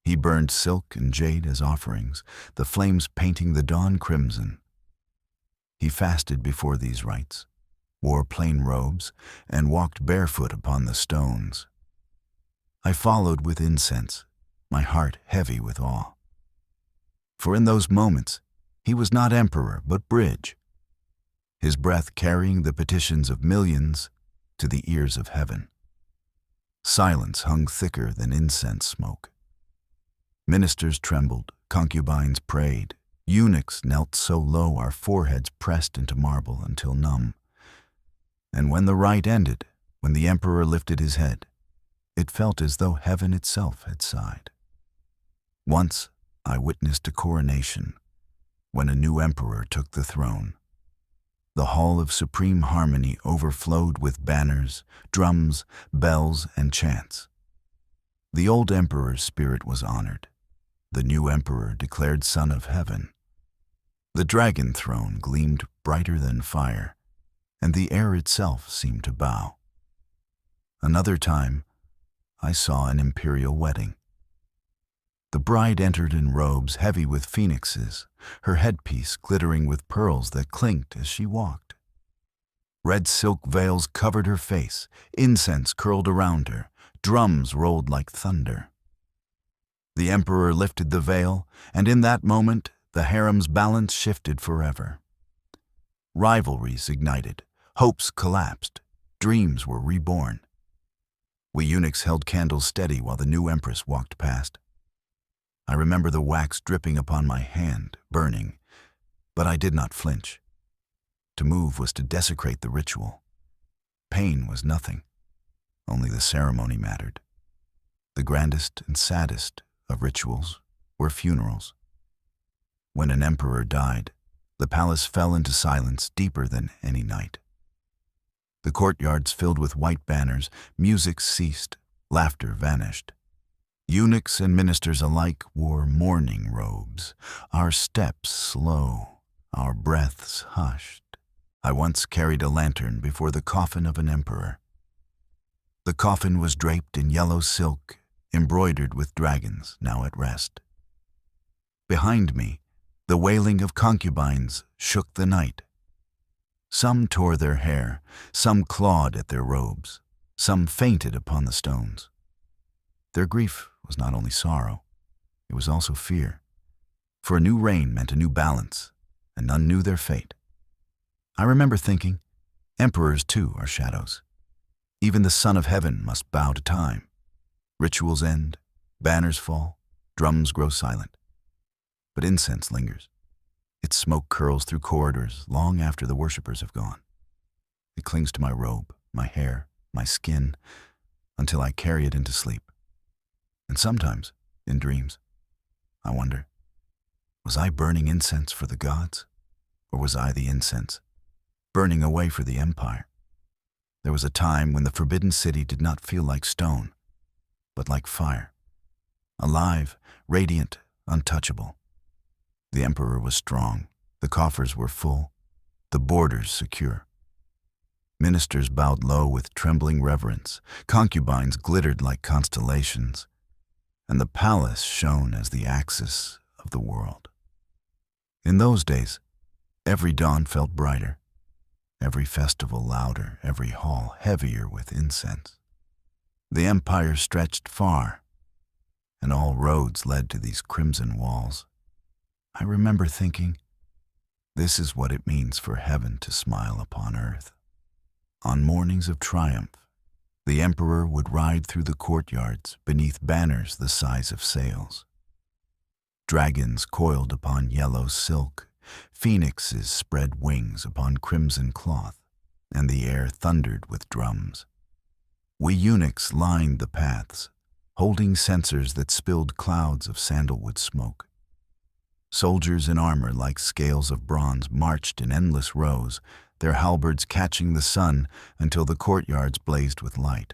He burned silk and jade as offerings, the flames painting the dawn crimson. He fasted before these rites, wore plain robes, and walked barefoot upon the stones. I followed with incense, my heart heavy with awe. For in those moments, he was not emperor but bridge, his breath carrying the petitions of millions to the ears of heaven. Silence hung thicker than incense smoke. Ministers trembled, concubines prayed, eunuchs knelt so low our foreheads pressed into marble until numb. And when the rite ended, when the Emperor lifted his head, it felt as though heaven itself had sighed. Once I witnessed a coronation, when a new emperor took the throne. The hall of supreme harmony overflowed with banners, drums, bells, and chants. The old emperor's spirit was honored. The new emperor declared Son of Heaven. The dragon throne gleamed brighter than fire, and the air itself seemed to bow. Another time, I saw an imperial wedding. The bride entered in robes heavy with phoenixes, her headpiece glittering with pearls that clinked as she walked. Red silk veils covered her face, incense curled around her, drums rolled like thunder. The Emperor lifted the veil, and in that moment, the harem's balance shifted forever. Rivalries ignited, hopes collapsed, dreams were reborn. We eunuchs held candles steady while the new empress walked past. I remember the wax dripping upon my hand, burning, but I did not flinch. To move was to desecrate the ritual. Pain was nothing. Only the ceremony mattered. The grandest and saddest of rituals were funerals. When an emperor died, the palace fell into silence deeper than any night. The courtyards filled with white banners, music ceased, laughter vanished. Eunuchs and ministers alike wore mourning robes, our steps slow, our breaths hushed. I once carried a lantern before the coffin of an emperor. The coffin was draped in yellow silk, embroidered with dragons, now at rest. Behind me, the wailing of concubines shook the night. Some tore their hair, some clawed at their robes, some fainted upon the stones. Their grief was not only sorrow, it was also fear, for a new reign meant a new balance, and none knew their fate. I remember thinking, emperors too are shadows. Even the Son of Heaven must bow to time. Rituals end, banners fall, drums grow silent. But incense lingers. Its smoke curls through corridors long after the worshippers have gone. It clings to my robe, my hair, my skin, until I carry it into sleep. And sometimes, in dreams, I wonder, was I burning incense for the gods? Or was I the incense, burning away for the empire? There was a time when the forbidden city did not feel like stone, but like fire. Alive, radiant, untouchable. The emperor was strong, the coffers were full, the borders secure. Ministers bowed low with trembling reverence, concubines glittered like constellations, and the palace shone as the axis of the world. In those days, every dawn felt brighter, every festival louder, every hall heavier with incense. The empire stretched far, and all roads led to these crimson walls. I remember thinking, this is what it means for heaven to smile upon earth. On mornings of triumph, the emperor would ride through the courtyards beneath banners the size of sails. Dragons coiled upon yellow silk, phoenixes spread wings upon crimson cloth, and the air thundered with drums. We eunuchs lined the paths, holding censers that spilled clouds of sandalwood smoke. Soldiers in armor like scales of bronze marched in endless rows, their halberds catching the sun until the courtyards blazed with light.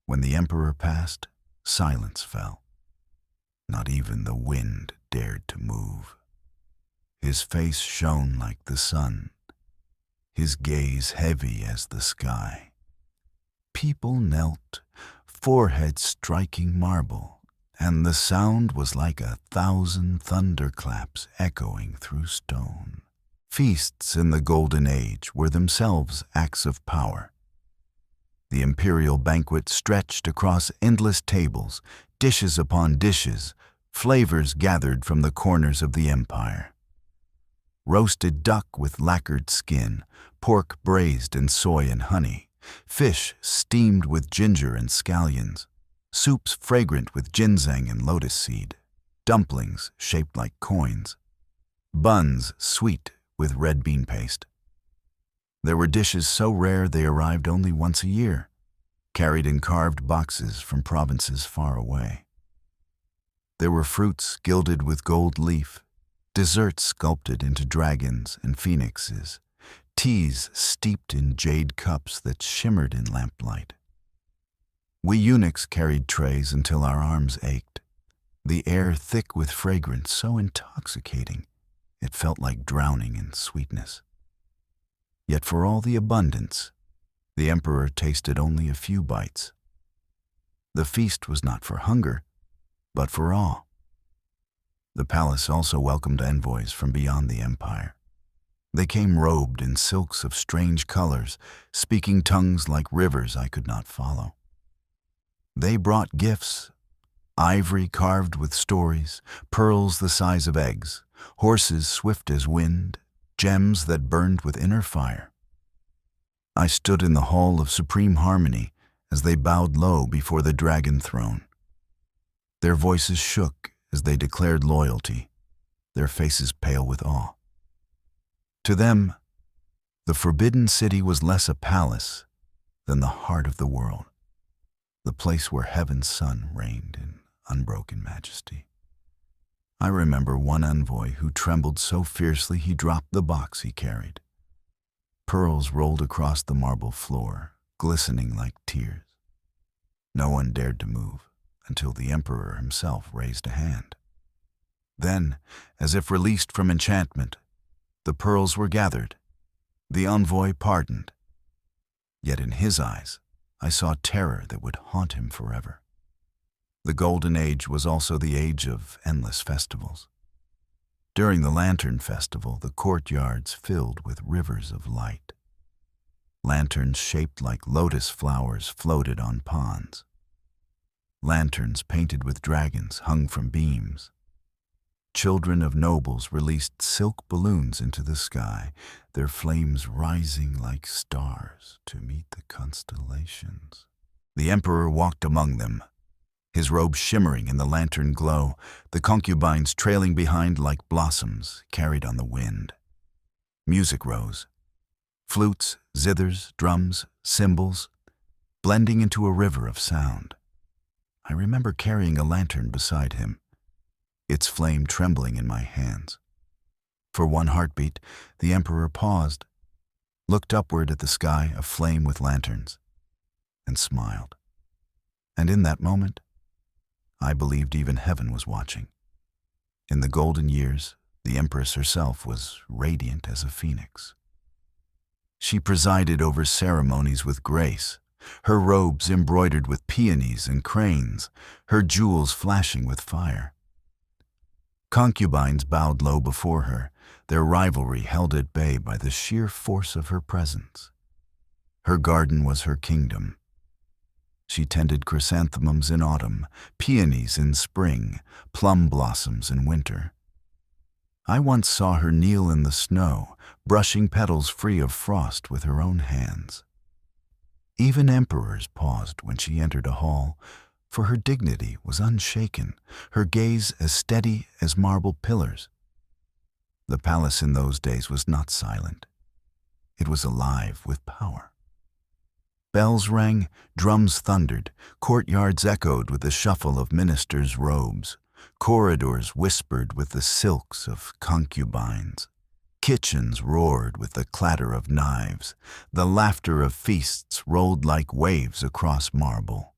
When the emperor passed, silence fell. Not even the wind dared to move. His face shone like the sun, his gaze heavy as the sky. People knelt, foreheads striking marble, and the sound was like 1,000 thunderclaps echoing through stone. Feasts in the Golden Age were themselves acts of power. The imperial banquet stretched across endless tables, dishes upon dishes, flavors gathered from the corners of the empire. Roasted duck with lacquered skin, pork braised in soy and honey, fish steamed with ginger and scallions, soups fragrant with ginseng and lotus seed, dumplings shaped like coins, buns sweet with red bean paste. There were dishes so rare they arrived only once a year, carried in carved boxes from provinces far away. There were fruits gilded with gold leaf, desserts sculpted into dragons and phoenixes, teas steeped in jade cups that shimmered in lamplight. We eunuchs carried trays until our arms ached, the air thick with fragrance so intoxicating it felt like drowning in sweetness. Yet for all the abundance, the emperor tasted only a few bites. The feast was not for hunger, but for awe. The palace also welcomed envoys from beyond the empire. They came robed in silks of strange colors, speaking tongues like rivers I could not follow. They brought gifts, ivory carved with stories, pearls the size of eggs, horses swift as wind, gems that burned with inner fire. I stood in the hall of supreme harmony as they bowed low before the dragon throne. Their voices shook as they declared loyalty, their faces pale with awe. To them, the Forbidden City was less a palace than the heart of the world. the place where heaven's sun reigned in unbroken majesty. I remember one envoy who trembled so fiercely he dropped the box he carried. Pearls rolled across the marble floor, glistening like tears. No one dared to move until the emperor himself raised a hand. Then, as if released from enchantment, the pearls were gathered, the envoy pardoned. Yet in his eyes, I saw terror that would haunt him forever. The Golden Age was also the age of endless festivals. During the Lantern Festival, the courtyards filled with rivers of light. Lanterns shaped like lotus flowers floated on ponds. Lanterns painted with dragons hung from beams. Children of nobles released silk balloons into the sky, their flames rising like stars to meet the constellations. The emperor walked among them, his robe shimmering in the lantern glow, the concubines trailing behind like blossoms carried on the wind. Music rose. Flutes, zithers, drums, cymbals, blending into a river of sound. I remember carrying a lantern beside him, its flame trembling in my hands. For one heartbeat, the emperor paused, looked upward at the sky aflame with lanterns, and smiled. And in that moment, I believed even heaven was watching. In the golden years, the empress herself was radiant as a phoenix. She presided over ceremonies with grace, her robes embroidered with peonies and cranes, her jewels flashing with fire. Concubines bowed low before her, their rivalry held at bay by the sheer force of her presence. Her garden was her kingdom. She tended chrysanthemums in autumn, peonies in spring, plum blossoms in winter. I once saw her kneel in the snow, brushing petals free of frost with her own hands. Even emperors paused when she entered a hall, for her dignity was unshaken, her gaze as steady as marble pillars. The palace in those days was not silent. It was alive with power. Bells rang, drums thundered, courtyards echoed with the shuffle of ministers' robes, corridors whispered with the silks of concubines. Kitchens roared with the clatter of knives, the laughter of feasts rolled like waves across marble.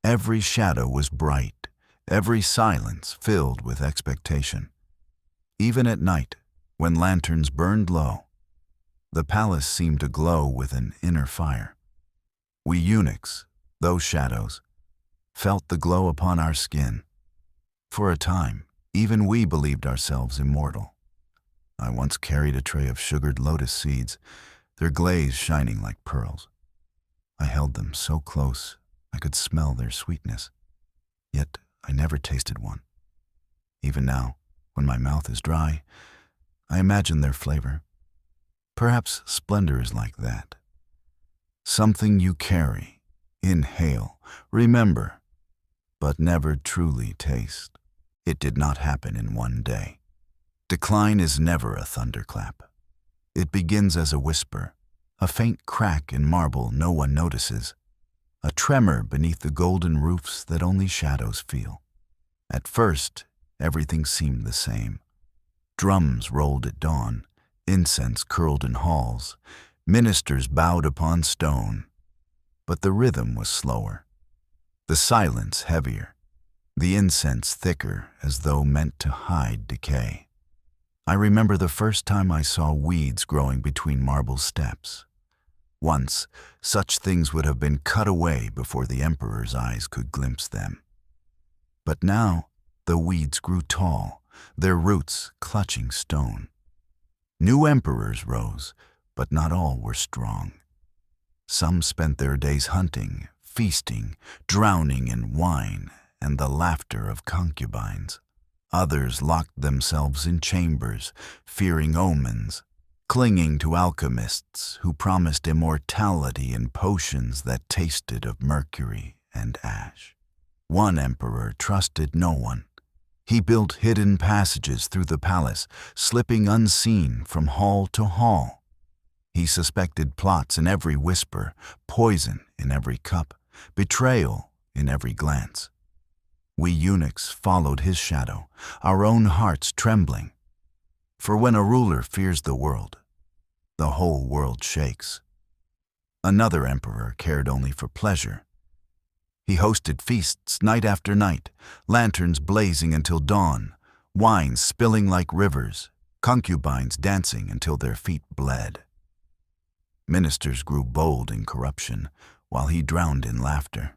Every shadow was bright, every silence filled with expectation. Even at night, when lanterns burned low, the palace seemed to glow with an inner fire. We eunuchs, those shadows, felt the glow upon our skin. For a time, even we believed ourselves immortal. I once carried a tray of sugared lotus seeds, their glaze shining like pearls. I held them so close I could smell their sweetness, yet I never tasted one. Even now, when my mouth is dry, I imagine their flavor. Perhaps splendor is like that. Something you carry, inhale, remember, but never truly taste. It did not happen in one day. Decline is never a thunderclap. It begins as a whisper, a faint crack in marble no one notices, a tremor beneath the golden roofs that only shadows feel. At first, everything seemed the same. Drums rolled at dawn, incense curled in halls, ministers bowed upon stone. But the rhythm was slower, the silence heavier, the incense thicker as though meant to hide decay. I remember the first time I saw weeds growing between marble steps. Once, such things would have been cut away before the emperor's eyes could glimpse them. But now, the weeds grew tall, their roots clutching stone. New emperors rose, but not all were strong. Some spent their days hunting, feasting, drowning in wine and the laughter of concubines. Others locked themselves in chambers, fearing omens, clinging to alchemists who promised immortality in potions that tasted of mercury and ash. One emperor trusted no one. He built hidden passages through the palace, slipping unseen from hall to hall. He suspected plots in every whisper, poison in every cup, betrayal in every glance. We eunuchs followed his shadow, our own hearts trembling. For when a ruler fears the whole world shakes. Another emperor cared only for pleasure. He hosted feasts night after night, lanterns blazing until dawn, wine spilling like rivers, concubines dancing until their feet bled. Ministers grew bold in corruption, while he drowned in laughter.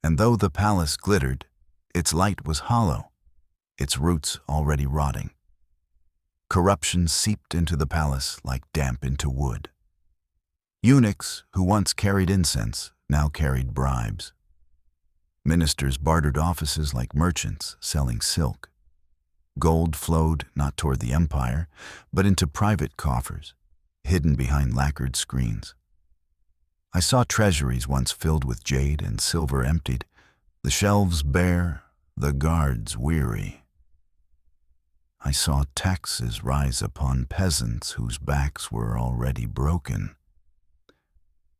And though the palace glittered, its light was hollow, its roots already rotting. Corruption seeped into the palace like damp into wood. Eunuchs who once carried incense now carried bribes. Ministers bartered offices like merchants selling silk. Gold flowed not toward the empire, but into private coffers, hidden behind lacquered screens. I saw treasuries once filled with jade and silver emptied, the shelves bare, the guards weary. I saw taxes rise upon peasants whose backs were already broken.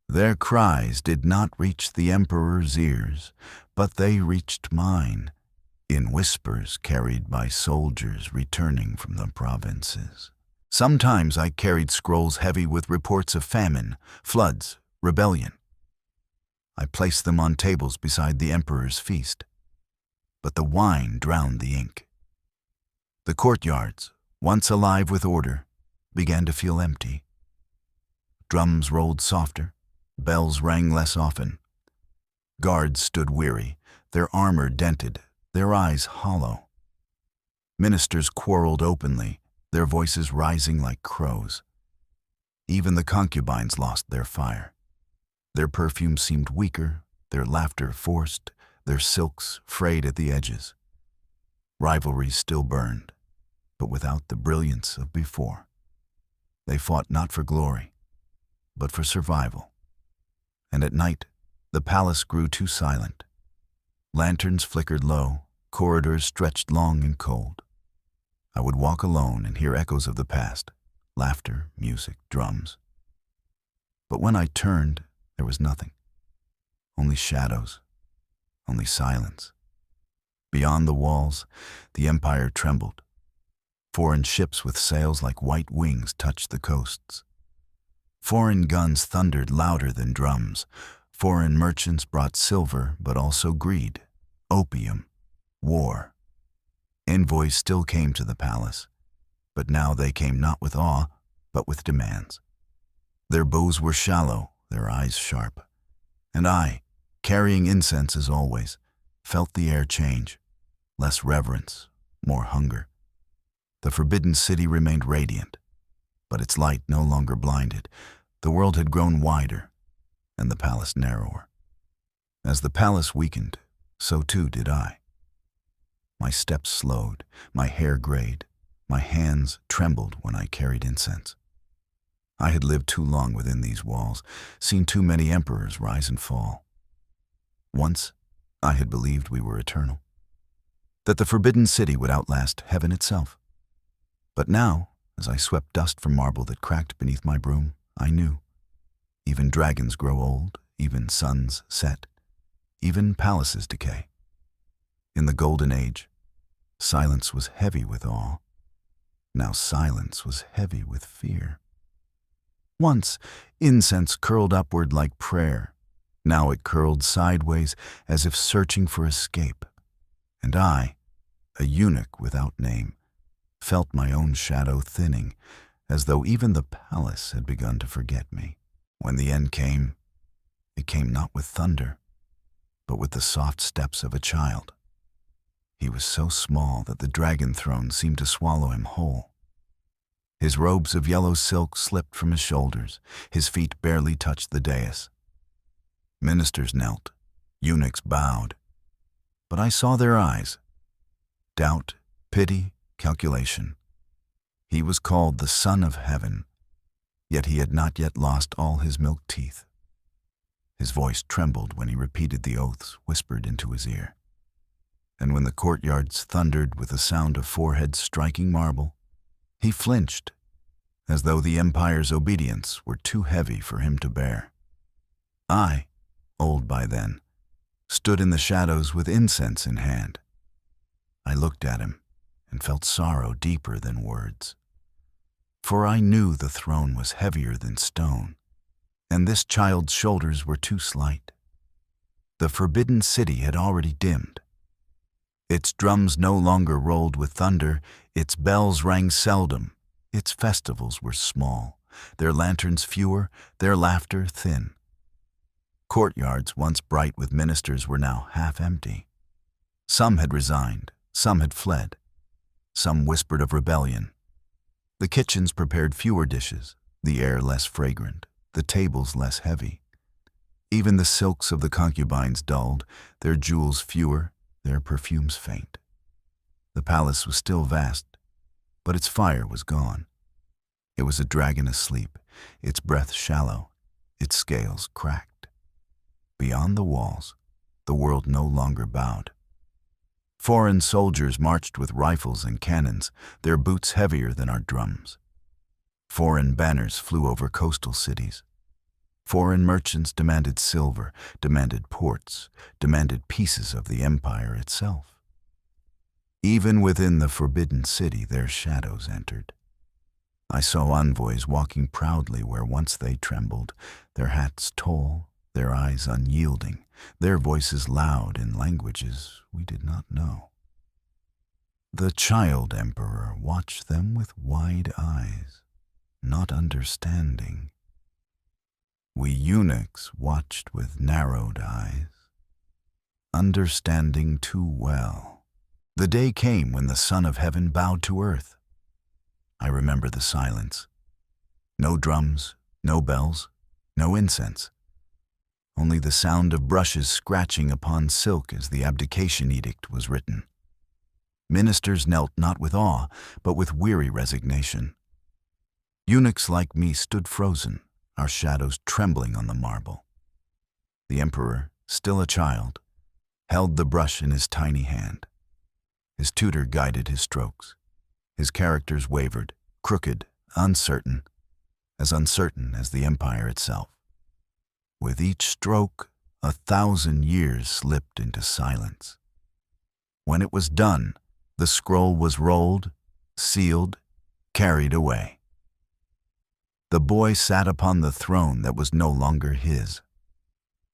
Their cries did not reach the emperor's ears, but they reached mine, in whispers carried by soldiers returning from the provinces. Sometimes I carried scrolls heavy with reports of famine, floods, rebellion. I placed them on tables beside the emperor's feast, but the wine drowned the ink. The courtyards, once alive with order, began to feel empty. Drums rolled softer, bells rang less often. Guards stood weary, their armor dented, their eyes hollow. Ministers quarreled openly, their voices rising like crows. Even the concubines lost their fire. Their perfume seemed weaker, their laughter forced, their silks frayed at the edges. Rivalries still burned, but without the brilliance of before. They fought not for glory, but for survival. And at night, the palace grew too silent. Lanterns flickered low, corridors stretched long and cold. I would walk alone and hear echoes of the past, laughter, music, drums. But when I turned, there was nothing. Only shadows, only silence. Beyond the walls, the empire trembled. Foreign ships with sails like white wings touched the coasts. Foreign guns thundered louder than drums. Foreign merchants brought silver, but also greed, opium, war. Envoys still came to the palace, but now they came not with awe, but with demands. Their bows were shallow, their eyes sharp. And I, carrying incense as always, felt the air change. Less reverence, more hunger. The forbidden city remained radiant, but its light no longer blinded. The world had grown wider, and the palace narrower. As the palace weakened, so too did I. My steps slowed, my hair grayed, my hands trembled when I carried incense. I had lived too long within these walls, seen too many emperors rise and fall. Once, I had believed we were eternal, that the forbidden city would outlast heaven itself. But now, as I swept dust from marble that cracked beneath my broom, I knew. Even dragons grow old, even suns set, even palaces decay. In the golden age, silence was heavy with awe. Now silence was heavy with fear. Once, incense curled upward like prayer. Now it curled sideways as if searching for escape. And I, a eunuch without name, felt my own shadow thinning, as though even the palace had begun to forget me. When the end came, it came not with thunder, but with the soft steps of a child. He was so small that the dragon throne seemed to swallow him whole. His robes of yellow silk slipped from his shoulders, his feet barely touched the dais. Ministers knelt, eunuchs bowed, but I saw their eyes. Doubt, pity, calculation. He was called the Son of Heaven, yet he had not yet lost all his milk teeth. His voice trembled when he repeated the oaths whispered into his ear. And when the courtyards thundered with the sound of foreheads striking marble, he flinched, as though the empire's obedience were too heavy for him to bear. I, old by then, stood in the shadows with incense in hand. I looked at him and felt sorrow deeper than words. For I knew the throne was heavier than stone, and this child's shoulders were too slight. The forbidden city had already dimmed. Its drums no longer rolled with thunder, its bells rang seldom, its festivals were small, their lanterns fewer, their laughter thin. Courtyards once bright with ministers were now half empty. Some had resigned, some had fled, some whispered of rebellion. The kitchens prepared fewer dishes, the air less fragrant, the tables less heavy. Even the silks of the concubines dulled, their jewels fewer, their perfumes faint. The palace was still vast, but its fire was gone. It was a dragon asleep, its breath shallow, its scales cracked. Beyond the walls, the world no longer bowed. Foreign soldiers marched with rifles and cannons, their boots heavier than our drums. Foreign banners flew over coastal cities. Foreign merchants demanded silver, demanded ports, demanded pieces of the empire itself. Even within the forbidden city, their shadows entered. I saw envoys walking proudly where once they trembled, their hats tall, their eyes unyielding, their voices loud in languages we did not know. The child emperor watched them with wide eyes, not understanding. We eunuchs watched with narrowed eyes, understanding too well. The day came when the Son of Heaven bowed to earth. I remember the silence. No drums, no bells, no incense. Only the sound of brushes scratching upon silk as the abdication edict was written. Ministers knelt not with awe, but with weary resignation. Eunuchs like me stood frozen, our shadows trembling on the marble. The emperor, still a child, held the brush in his tiny hand. His tutor guided his strokes. His characters wavered, crooked, uncertain as the empire itself. With each stroke, 1,000 years slipped into silence. When it was done, the scroll was rolled, sealed, carried away. The boy sat upon the throne that was no longer his.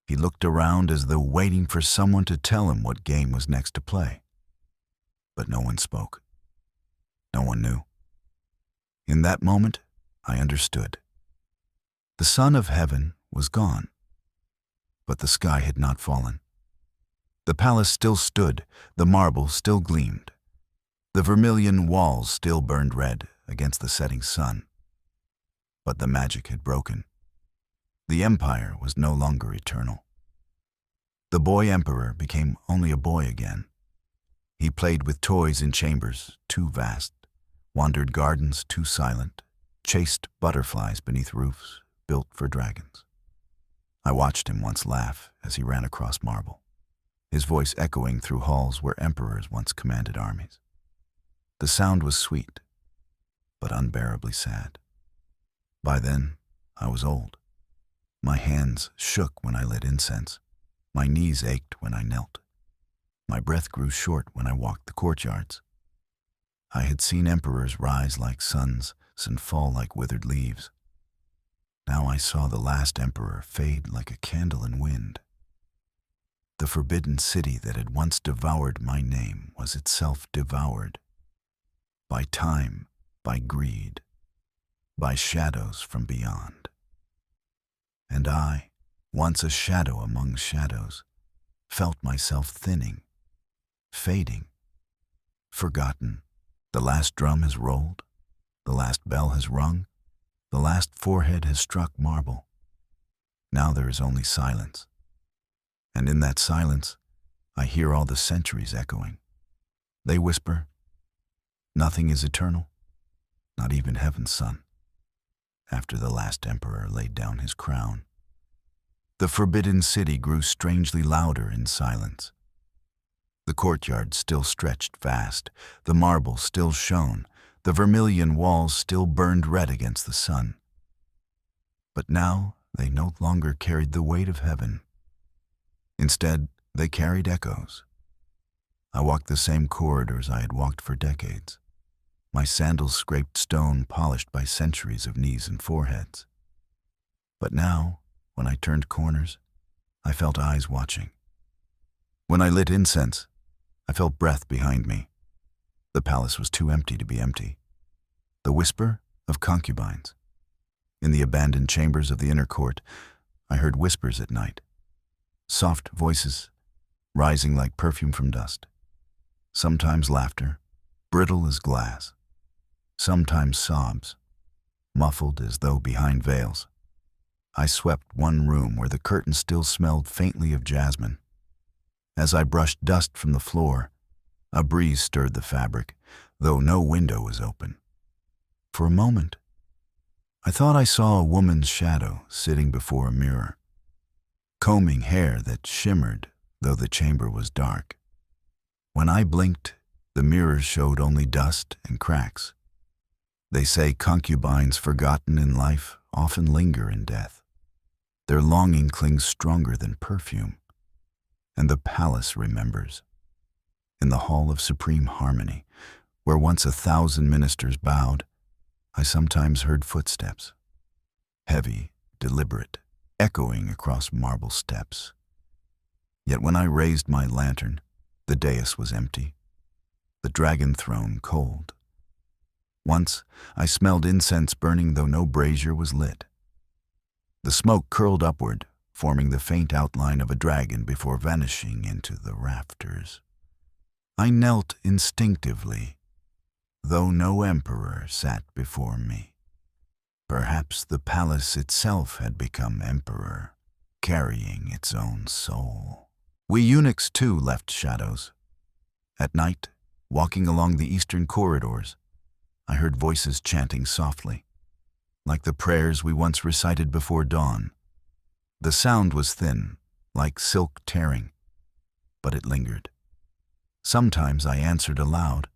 He looked around as though waiting for someone to tell him what game was next to play. But no one spoke. No one knew. In that moment, I understood. The Son of Heaven was gone, but the sky had not fallen. The palace still stood, the marble still gleamed. The vermilion walls still burned red against the setting sun. But the magic had broken. The empire was no longer eternal. The boy emperor became only a boy again. He played with toys in chambers too vast, wandered gardens too silent, chased butterflies beneath roofs built for dragons. I watched him once laugh as he ran across marble, his voice echoing through halls where emperors once commanded armies. The sound was sweet, but unbearably sad. By then, I was old. My hands shook when I lit incense. My knees ached when I knelt. My breath grew short when I walked the courtyards. I had seen emperors rise like suns and fall like withered leaves. Now I saw the last emperor fade like a candle in wind. The forbidden city that had once devoured my name was itself devoured. By time, by greed, by shadows from beyond. And I, once a shadow among shadows, felt myself thinning, fading, forgotten. The last drum has rolled, the last bell has rung, the last forehead has struck marble. Now there is only silence. And in that silence, I hear all the centuries echoing. They whisper, nothing is eternal, not even heaven's sun. After the last emperor laid down his crown, the forbidden city grew strangely louder in silence. The courtyard still stretched vast, the marble still shone, the vermilion walls still burned red against the sun. But now they no longer carried the weight of heaven. Instead, they carried echoes. I walked the same corridors I had walked for decades. My sandals scraped stone polished by centuries of knees and foreheads. But now, when I turned corners, I felt eyes watching. When I lit incense, I felt breath behind me. The palace was too empty to be empty. The whisper of concubines. In the abandoned chambers of the inner court, I heard whispers at night. Soft voices, rising like perfume from dust. Sometimes laughter, brittle as glass. Sometimes sobs, muffled as though behind veils. I swept one room where the curtains still smelled faintly of jasmine. As I brushed dust from the floor, a breeze stirred the fabric, though no window was open. For a moment, I thought I saw a woman's shadow sitting before a mirror, combing hair that shimmered though the chamber was dark. When I blinked, the mirror showed only dust and cracks. They say concubines forgotten in life often linger in death. Their longing clings stronger than perfume, and the palace remembers. In the hall of supreme harmony, where once 1,000 ministers bowed, I sometimes heard footsteps, heavy, deliberate, echoing across marble steps. Yet when I raised my lantern, the dais was empty, the dragon throne cold. Once I smelled incense burning though no brazier was lit. The smoke curled upward, forming the faint outline of a dragon before vanishing into the rafters. I knelt instinctively, though no emperor sat before me. Perhaps the palace itself had become emperor, carrying its own soul. We eunuchs too left shadows. At night, walking along the eastern corridors, I heard voices chanting softly, like the prayers we once recited before dawn. The sound was thin, like silk tearing, but it lingered. Sometimes I answered aloud,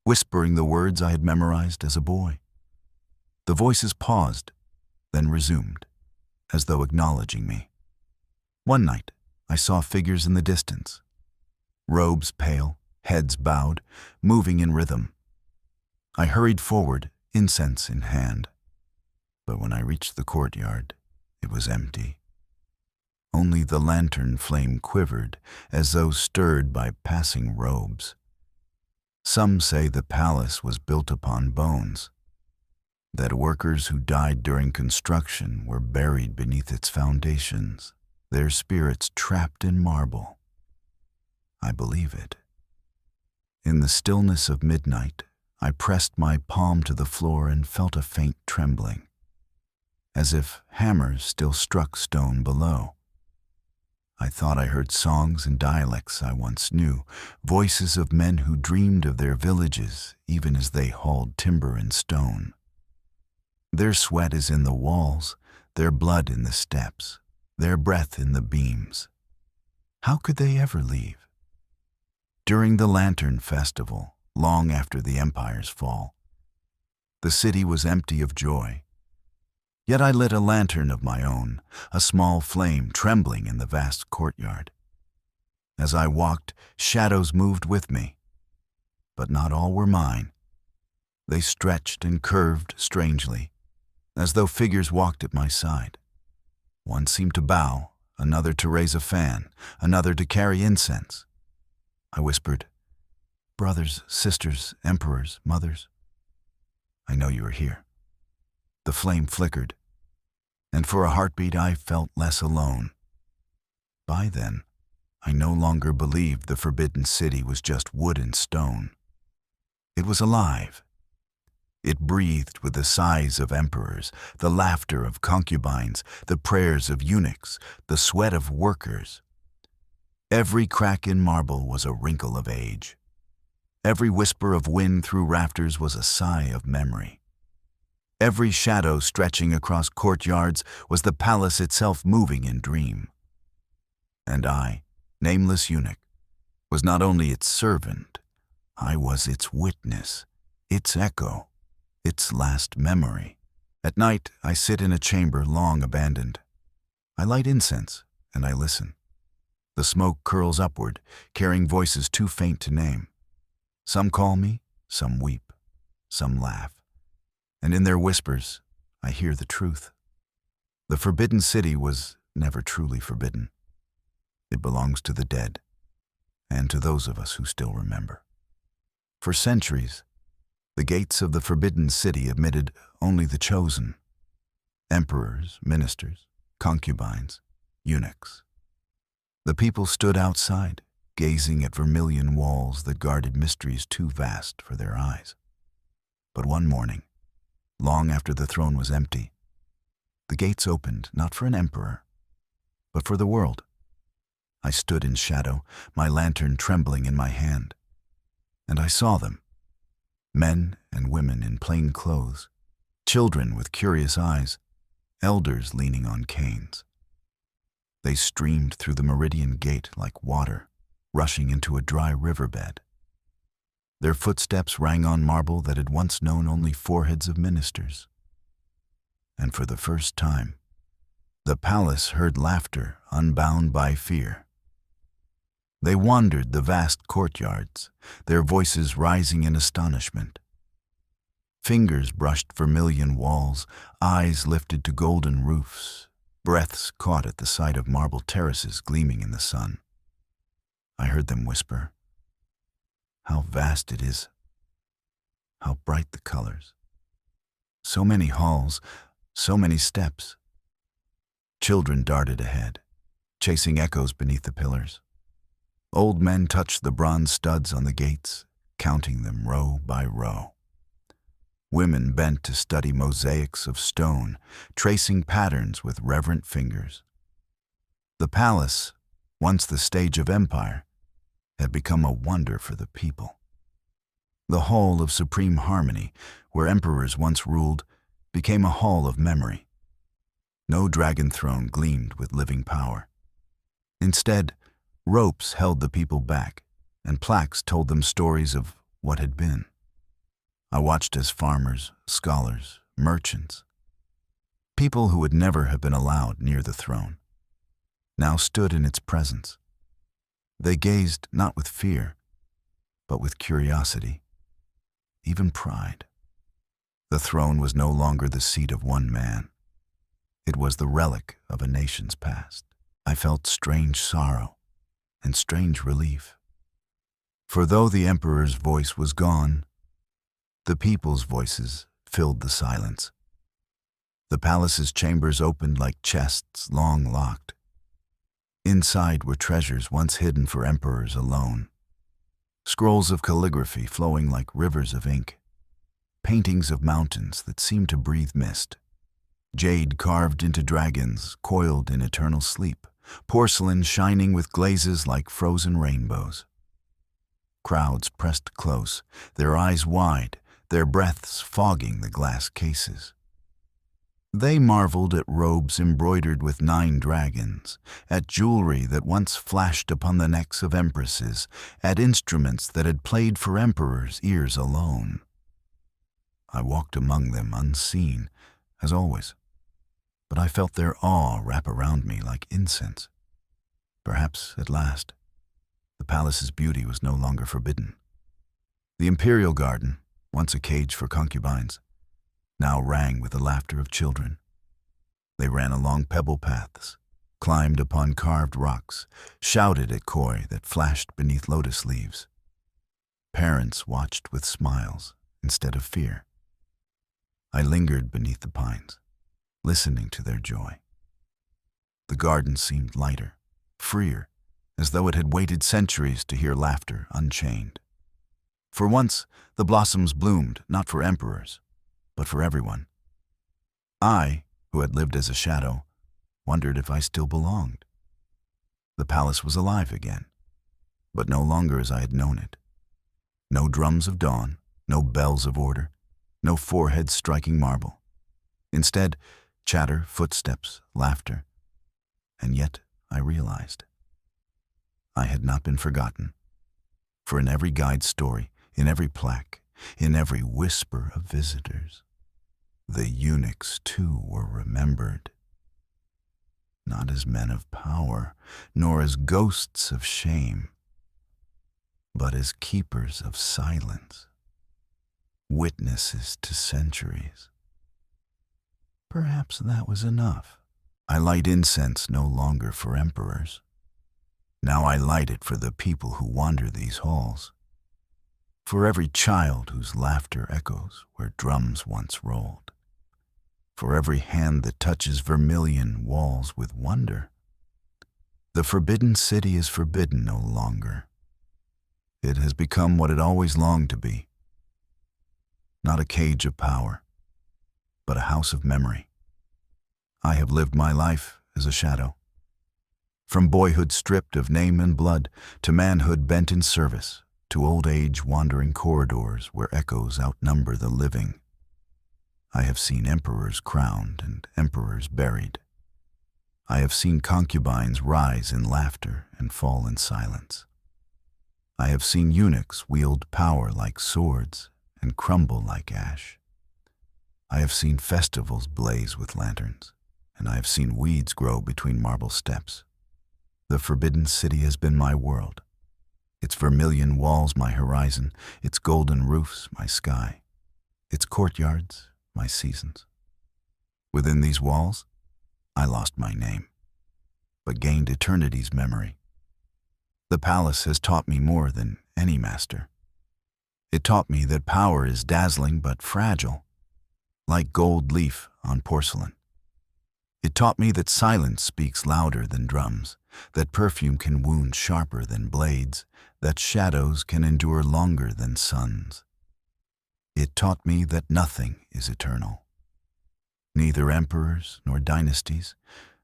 whispering the words I had memorized as a boy. The voices paused, then resumed, as though acknowledging me. One night, I saw figures in the distance, robes pale, heads bowed, moving in rhythm. I hurried forward, incense in hand. But when I reached the courtyard, it was empty. Only the lantern flame quivered, as though stirred by passing robes. Some say the palace was built upon bones, that workers who died during construction were buried beneath its foundations, their spirits trapped in marble. I believe it. In the stillness of midnight, I pressed my palm to the floor and felt a faint trembling, as if hammers still struck stone below. I thought I heard songs and dialects I once knew, voices of men who dreamed of their villages even as they hauled timber and stone. Their sweat is in the walls, their blood in the steps, their breath in the beams. How could they ever leave? During the Lantern Festival, long after the empire's fall, the city was empty of joy. Yet I lit a lantern of my own, a small flame trembling in the vast courtyard. As I walked, shadows moved with me, but not all were mine. They stretched and curved strangely, as though figures walked at my side. One seemed to bow, another to raise a fan, another to carry incense. I whispered, "Brothers, sisters, emperors, mothers, I know you are here." The flame flickered, and for a heartbeat I felt less alone. By then, I no longer believed the forbidden city was just wood and stone. It was alive. It breathed with the sighs of emperors, the laughter of concubines, the prayers of eunuchs, the sweat of workers. Every crack in marble was a wrinkle of age. Every whisper of wind through rafters was a sigh of memory. Every shadow stretching across courtyards was the palace itself moving in dream. And I, nameless eunuch, was not only its servant, I was its witness, its echo, its last memory. At night, I sit in a chamber long abandoned. I light incense and I listen. The smoke curls upward, carrying voices too faint to name. Some call me, some weep, some laugh. And in their whispers, I hear the truth. The forbidden city was never truly forbidden. It belongs to the dead, and to those of us who still remember. For centuries, the gates of the forbidden city admitted only the chosen: emperors, ministers, concubines, eunuchs. The people stood outside, gazing at vermilion walls that guarded mysteries too vast for their eyes. But one morning, long after the throne was empty, the gates opened not for an emperor, but for the world. I stood in shadow, my lantern trembling in my hand, and I saw them, men and women in plain clothes, children with curious eyes, elders leaning on canes. They streamed through the meridian gate like water, rushing into a dry riverbed. Their footsteps rang on marble that had once known only foreheads of ministers. And for the first time, the palace heard laughter unbound by fear. They wandered the vast courtyards, their voices rising in astonishment. Fingers brushed vermilion walls, eyes lifted to golden roofs, breaths caught at the sight of marble terraces gleaming in the sun. I heard them whisper, "How vast it is! How bright the colors! So many halls, so many steps." Children darted ahead, chasing echoes beneath the pillars. Old men touched the bronze studs on the gates, counting them row by row. Women bent to study mosaics of stone, tracing patterns with reverent fingers. The palace, once the stage of empire, had become a wonder for the people. The hall of supreme harmony, where emperors once ruled, became a hall of memory. No dragon throne gleamed with living power. Instead, ropes held the people back, and plaques told them stories of what had been. I watched as farmers, scholars, merchants, people who would never have been allowed near the throne, now stood in its presence. They gazed not with fear, but with curiosity, even pride. The throne was no longer the seat of one man. It was the relic of a nation's past. I felt strange sorrow and strange relief. For though the emperor's voice was gone, the people's voices filled the silence. The palace's chambers opened like chests long locked. Inside were treasures once hidden for emperors alone. Scrolls of calligraphy flowing like rivers of ink. Paintings of mountains that seemed to breathe mist. Jade carved into dragons, coiled in eternal sleep. Porcelain shining with glazes like frozen rainbows. Crowds pressed close, their eyes wide, their breaths fogging the glass cases. They marveled at robes embroidered with 9 dragons, at jewelry that once flashed upon the necks of empresses, at instruments that had played for emperors' ears alone. I walked among them unseen, as always, but I felt their awe wrap around me like incense. Perhaps, at last, the palace's beauty was no longer forbidden. The imperial garden, once a cage for concubines, now rang with the laughter of children. They ran along pebble paths, climbed upon carved rocks, shouted at koi that flashed beneath lotus leaves. Parents watched with smiles instead of fear. I lingered beneath the pines, listening to their joy. The garden seemed lighter, freer, as though it had waited centuries to hear laughter unchained. For once, the blossoms bloomed not for emperors, but for everyone. I, who had lived as a shadow, wondered if I still belonged. The palace was alive again, but no longer as I had known it. No drums of dawn, no bells of order, no foreheads striking marble. Instead, chatter, footsteps, laughter. And yet, I realized I had not been forgotten. For in every guide story, in every plaque, in every whisper of visitors, the eunuchs too were remembered. not as men of power, nor as ghosts of shame, but as keepers of silence, witnesses to centuries. Perhaps that was enough. I light incense no longer for emperors. Now I light it for the people who wander these halls, for every child whose laughter echoes where drums once rolled, for every hand that touches vermilion walls with wonder. The forbidden city is forbidden no longer. It has become what it always longed to be. Not a cage of power, but a house of memory. I have lived my life as a shadow. From boyhood stripped of name and blood, to manhood bent in service, to old age wandering corridors where echoes outnumber the living. I have seen emperors crowned and emperors buried. I have seen concubines rise in laughter and fall in silence. I have seen eunuchs wield power like swords and crumble like ash. I have seen festivals blaze with lanterns, and I have seen weeds grow between marble steps. The forbidden city has been my world, its vermilion walls my horizon, its golden roofs my sky, its courtyards my seasons. Within these walls, I lost my name, but gained eternity's memory. The palace has taught me more than any master. It taught me that power is dazzling but fragile, like gold leaf on porcelain. It taught me that silence speaks louder than drums, that perfume can wound sharper than blades, that shadows can endure longer than suns. It taught me that nothing is eternal. Neither emperors, nor dynasties,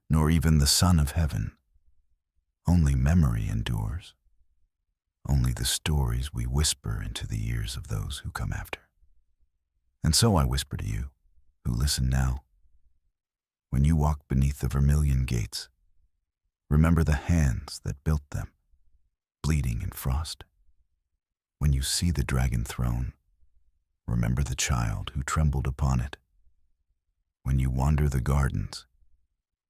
nor even the Son of Heaven. Only memory endures. Only the stories we whisper into the ears of those who come after. And so I whisper to you, who listen now. When you walk beneath the vermilion gates, remember the hands that built them, bleeding in frost. When you see the dragon throne, remember the child who trembled upon it. When you wander the gardens,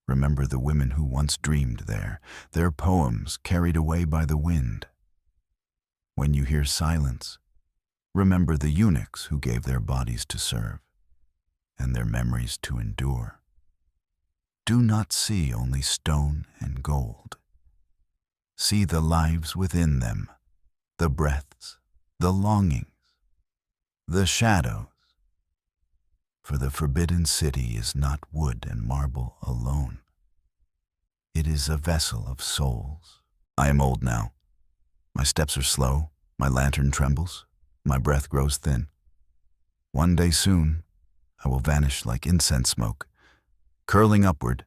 remember the women who once dreamed there, their poems carried away by the wind. When you hear silence, remember the eunuchs who gave their bodies to serve, and their memories to endure. Do not see only stone and gold. See the lives within them, the breaths, the longings, the shadows. For the forbidden city is not wood and marble alone. It is a vessel of souls. I am old now. My steps are slow, my lantern trembles, my breath grows thin. One day soon, I will vanish like incense smoke, curling upward,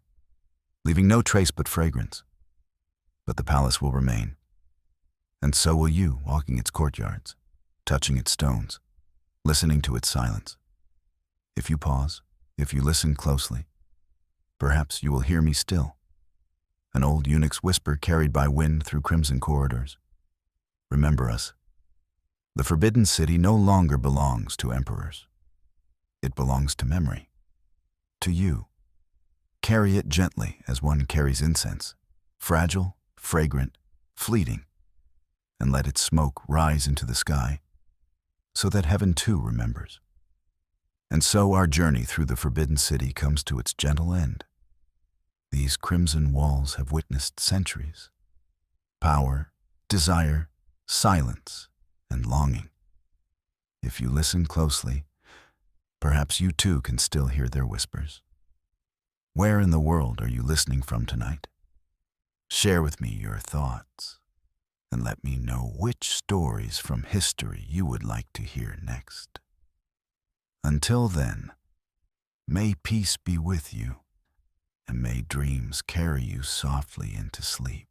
leaving no trace but fragrance. But the palace will remain, and so will you, walking its courtyards, touching its stones, listening to its silence. If you pause, if you listen closely, perhaps you will hear me still, an old eunuch's whisper carried by wind through crimson corridors. Remember us. The forbidden city no longer belongs to emperors. It belongs to memory, to you. Carry it gently as one carries incense, fragile, fragrant, fleeting, and let its smoke rise into the sky, so that heaven too remembers. And so our journey through the forbidden city comes to its gentle end. These crimson walls have witnessed centuries. Power, desire, silence, and longing. If you listen closely, perhaps you too can still hear their whispers. Where in the world are you listening from tonight? Share with me your thoughts, and let me know which stories from history you would like to hear next. Until then, may peace be with you, and may dreams carry you softly into sleep.